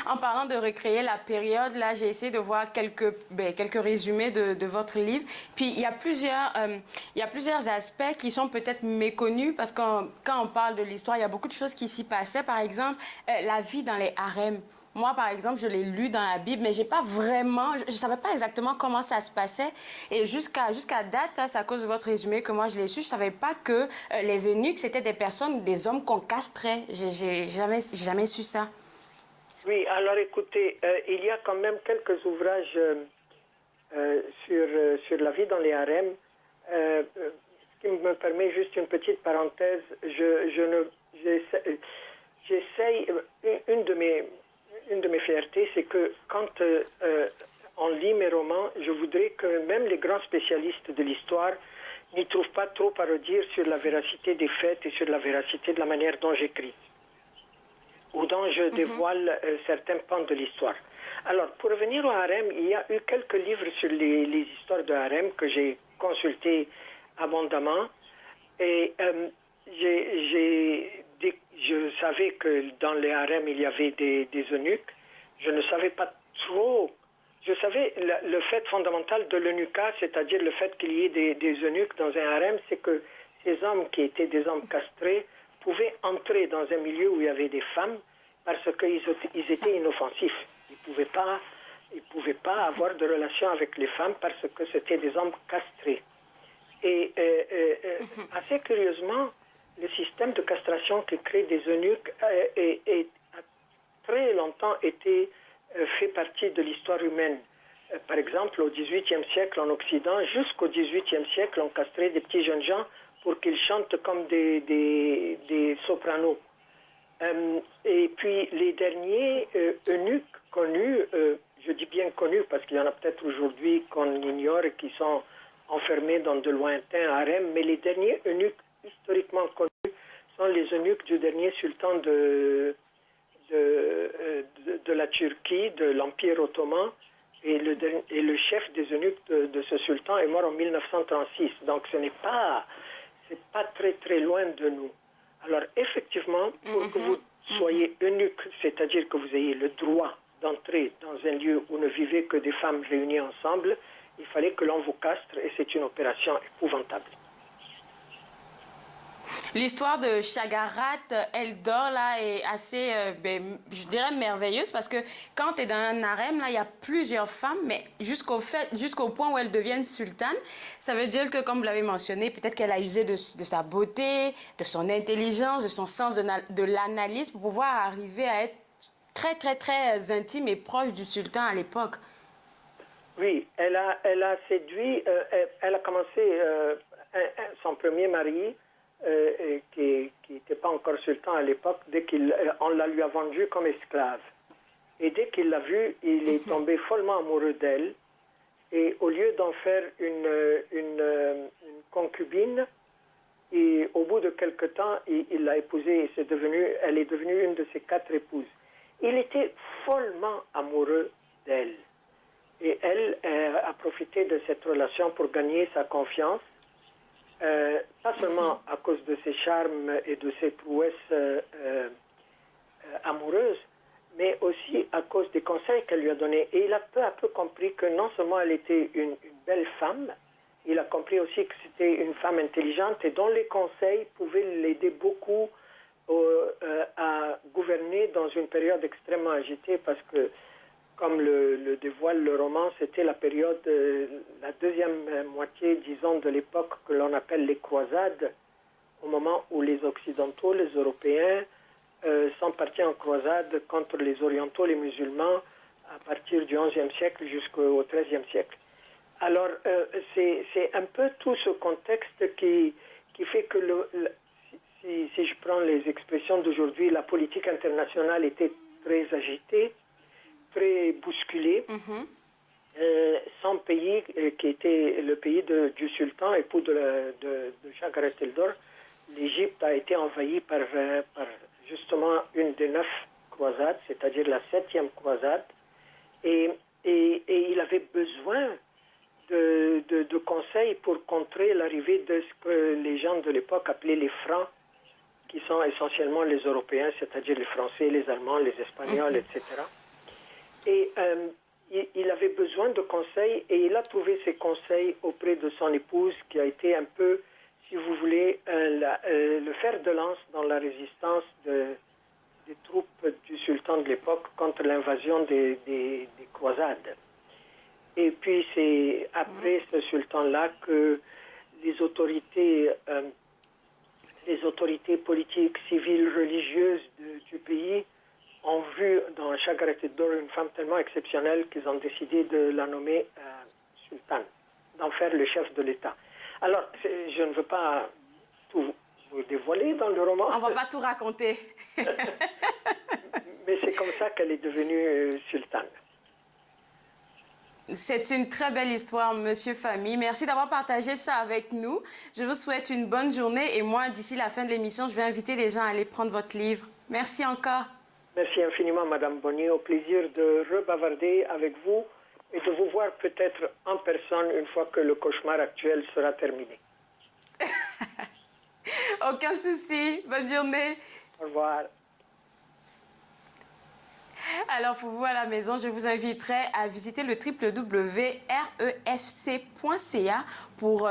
En parlant de recréer la période, là, j'ai essayé de voir quelques résumés de votre livre. Puis, il y a plusieurs aspects qui sont peut-être méconnus parce que quand on parle de l'histoire, il y a beaucoup de choses qui s'y passaient. Par exemple, la vie dans les harems. Moi, par exemple, je l'ai lu dans la Bible, mais je ne savais pas exactement comment ça se passait. Et jusqu'à date, c'est à cause de votre résumé que moi, je l'ai su. Je ne savais pas que les eunuques, c'était des hommes qu'on castrait. J'ai jamais su ça. Oui, alors écoutez, il y a quand même quelques ouvrages sur la vie dans les harems. Ce qui me permet juste une petite parenthèse, j'essaye, une de mes fiertés, c'est que quand on lit mes romans, je voudrais que même les grands spécialistes de l'histoire n'y trouvent pas trop à redire sur la véracité des faits et sur la véracité de la manière dont j'écris, ou dont je dévoile certains pans de l'histoire. Alors, pour revenir au harem, il y a eu quelques livres sur les histoires de harem que j'ai consultés abondamment. Et je savais que dans les harems, il y avait des eunuques. Je ne savais pas trop. Je savais le fait fondamental de l'eunucat, c'est-à-dire le fait qu'il y ait des eunuques dans un harem, c'est que ces hommes qui étaient des hommes castrés pouvaient entrer dans un milieu où il y avait des femmes parce qu'ils étaient inoffensifs. Ils ne pouvaient pas avoir de relation avec les femmes parce que c'était des hommes castrés. Et assez curieusement, le système de castration qui crée des eunuques a très longtemps été fait partie de l'histoire humaine. Par exemple, au XVIIIe siècle en Occident, jusqu'au XVIIIe siècle, on castrait des petits jeunes gens pour qu'ils chantent comme des sopranos. Et puis les derniers eunuques connus, je dis bien connus parce qu'il y en a peut-être aujourd'hui qu'on ignore et qui sont enfermés dans de lointains harems, mais les derniers eunuques historiquement connus sont les eunuques du dernier sultan de la Turquie, de l'Empire ottoman, et le chef des eunuques de ce sultan est mort en 1936. Donc c'est pas très très loin de nous. Alors effectivement, pour que vous soyez eunuque, c'est-à-dire que vous ayez le droit d'entrer dans un lieu où ne vivaient que des femmes réunies ensemble, il fallait que l'on vous castre et c'est une opération épouvantable. L'histoire de Shagarat, Eldor, là, est assez, je dirais, merveilleuse parce que quand tu es dans un harem, là, il y a plusieurs femmes, mais jusqu'au point où elles deviennent sultanes, ça veut dire que, comme vous l'avez mentionné, peut-être qu'elle a usé de sa beauté, de son intelligence, de son sens de l'analyse pour pouvoir arriver à être très, très, très intime et proche du sultan à l'époque. Oui, elle a séduit, elle a commencé son premier mari, qui n'était pas encore sultan à l'époque, on la lui a vendue comme esclave. Et dès qu'il l'a vue, il est tombé follement amoureux d'elle. Et au lieu d'en faire une concubine, et au bout de quelque temps, il l'a épousée et elle est devenue une de ses 4 épouses. Il était follement amoureux d'elle. Et elle a profité de cette relation pour gagner sa confiance, pas seulement à cause de ses charmes et de ses prouesses amoureuses, mais aussi à cause des conseils qu'elle lui a donnés. Et il a peu à peu compris que non seulement elle était une belle femme, il a compris aussi que c'était une femme intelligente et dont les conseils pouvaient l'aider beaucoup à gouverner dans une période extrêmement agitée parce que, comme le dévoile le roman, c'était la période, la deuxième moitié, disons, de l'époque que l'on appelle les croisades, au moment où les Occidentaux, les Européens, sont partis en croisade contre les Orientaux, les musulmans, à partir du XIe siècle jusqu'au XIIIe siècle. Alors, c'est un peu tout ce contexte qui fait que, si je prends les expressions d'aujourd'hui, la politique internationale était très agitée, très bousculé. Son pays, qui était le pays du sultan, époux de Shagarat Eldor, l'Égypte a été envahie par justement une des 9 croisades, c'est-à-dire la 7e croisade, et il avait besoin de conseils pour contrer l'arrivée de ce que les gens de l'époque appelaient les Francs, qui sont essentiellement les Européens, c'est-à-dire les Français, les Allemands, les Espagnols, etc. Et il avait besoin de conseils et il a trouvé ses conseils auprès de son épouse qui a été un peu, si vous voulez, le fer de lance dans la résistance des troupes du sultan de l'époque contre l'invasion des croisades. Et puis c'est après ce sultan-là que les autorités politiques, civiles, religieuses du pays ont vu dans Margaret Dore, une femme tellement exceptionnelle qu'ils ont décidé de la nommer sultane, d'en faire le chef de l'État. Alors, je ne veux pas tout vous dévoiler dans le roman. On ne va pas tout raconter. Mais c'est comme ça qu'elle est devenue sultane. C'est une très belle histoire, Monsieur Fahmy. Merci d'avoir partagé ça avec nous. Je vous souhaite une bonne journée et moi, d'ici la fin de l'émission, je vais inviter les gens à aller prendre votre livre. Merci encore. Merci infiniment, Madame Bonnier. Au plaisir de rebavarder avec vous et de vous voir peut-être en personne une fois que le cauchemar actuel sera terminé. Aucun souci. Bonne journée. Au revoir. Alors, pour vous à la maison, je vous inviterai à visiter le www.refc.ca pour...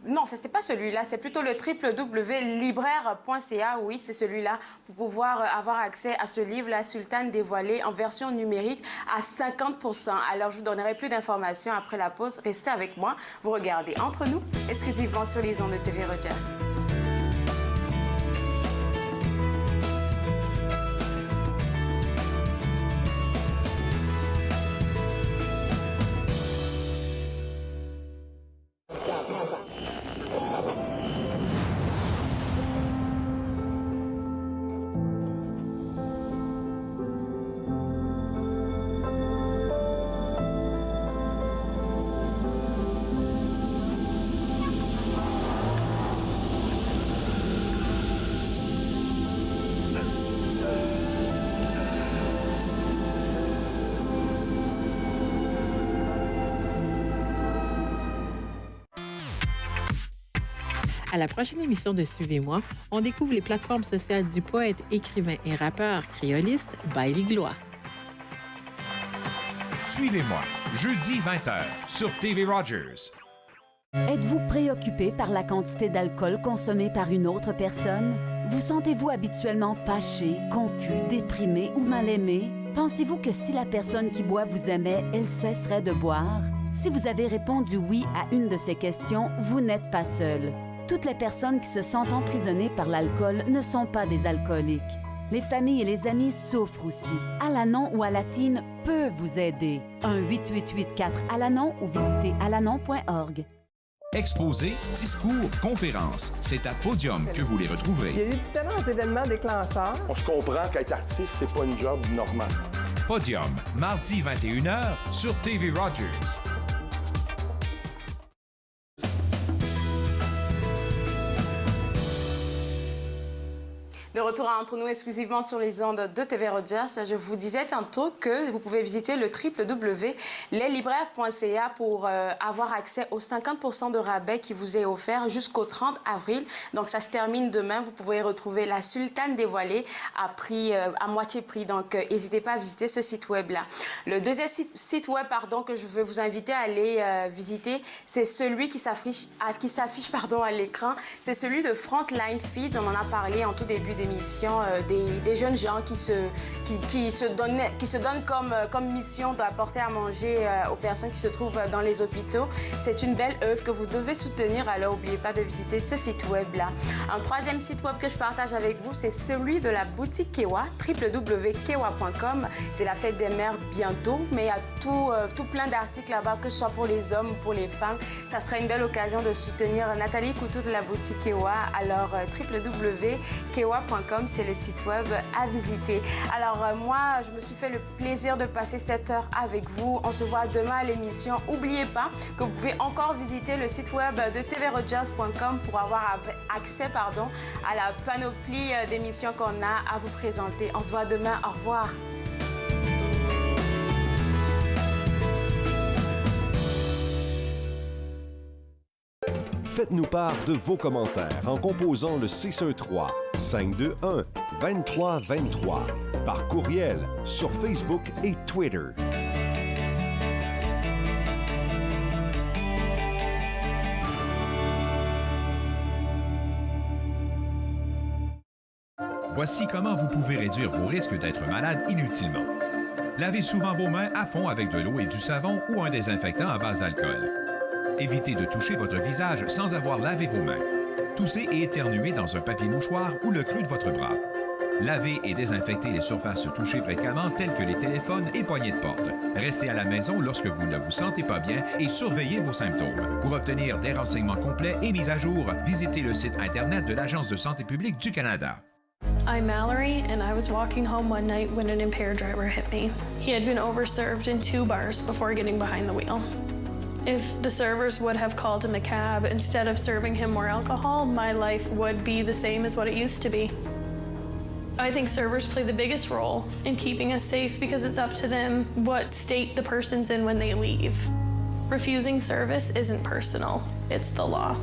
non, ce n'est pas celui-là, c'est plutôt le www.libraire.ca. Oui, c'est celui-là, pour pouvoir avoir accès à ce livre, La Sultane dévoilée, en version numérique à 50%. Alors, je vous donnerai plus d'informations après la pause. Restez avec moi. Vous regardez Entre nous, exclusivement sur les ondes de TV Rogers. À la prochaine émission de Suivez-moi, on découvre les plateformes sociales du poète, écrivain et rappeur créoliste Bailey Gloire. Suivez-moi, jeudi 20h sur TV Rogers. Êtes-vous préoccupé par la quantité d'alcool consommée par une autre personne? Vous sentez-vous habituellement fâché, confus, déprimé ou mal aimé? Pensez-vous que si la personne qui boit vous aimait, elle cesserait de boire? Si vous avez répondu oui à une de ces questions, vous n'êtes pas seul. Toutes les personnes qui se sentent emprisonnées par l'alcool ne sont pas des alcooliques. Les familles et les amis souffrent aussi. Alanon ou Alatine peut vous aider. 1-888-4-ALANON ou visitez alanon.org. Exposés, discours, conférences, c'est à Podium que vous les retrouverez. Il y a eu différents événements déclencheurs. On se comprend qu'être artiste, c'est pas une job normale. Podium, mardi 21h sur TV Rogers. De retour Entre nous exclusivement sur les ondes de TV Rogers. Je vous disais tantôt que vous pouvez visiter le www.leslibraires.ca pour avoir accès aux 50% de rabais qui vous est offert jusqu'au 30 avril. Donc, ça se termine demain. Vous pouvez retrouver La Sultane dévoilée à moitié prix. Donc, n'hésitez pas à visiter ce site web-là. Le deuxième site web que je veux vous inviter à aller visiter, c'est celui qui s'affiche à l'écran. C'est celui de Frontline Feeds. On en a parlé en tout début d'émission, des jeunes gens qui se donnent comme mission d'apporter à manger aux personnes qui se trouvent dans les hôpitaux. C'est une belle œuvre que vous devez soutenir, alors n'oubliez pas de visiter ce site web-là. Un troisième site web que je partage avec vous, c'est celui de la boutique Kewa, www.kewa.com. C'est la fête des mères bientôt, mais il y a tout plein d'articles là-bas, que ce soit pour les hommes ou pour les femmes. Ça serait une belle occasion de soutenir Nathalie Couteau de la boutique Kewa. Alors, www.kewa.com, c'est le site web à visiter. Alors, moi, je me suis fait le plaisir de passer cette heure avec vous. On se voit demain à l'émission. N'oubliez pas que vous pouvez encore visiter le site web de tvrogers.com pour avoir accès à la panoplie d'émissions qu'on a à vous présenter. On se voit demain. Au revoir. Faites-nous part de vos commentaires en composant le 613-521-2323 par courriel sur Facebook et Twitter. Voici comment vous pouvez réduire vos risques d'être malade inutilement. Lavez souvent vos mains à fond avec de l'eau et du savon ou un désinfectant à base d'alcool. Évitez de toucher votre visage sans avoir lavé vos mains. Toussez et éternuez dans un papier mouchoir ou le creux de votre bras. Lavez et désinfectez les surfaces touchées fréquemment telles que les téléphones et poignées de porte. Restez à la maison lorsque vous ne vous sentez pas bien et surveillez vos symptômes. Pour obtenir des renseignements complets et mis à jour, visitez le site Internet de l'Agence de santé publique du Canada. I'm Mallory, and I was walking home one night when an impaired driver hit me. He had been overserved in 2 bars before getting behind the wheel. If the servers would have called him a cab instead of serving him more alcohol, my life would be the same as what it used to be. I think servers play the biggest role in keeping us safe because it's up to them what state the person's in when they leave. Refusing service isn't personal, it's the law.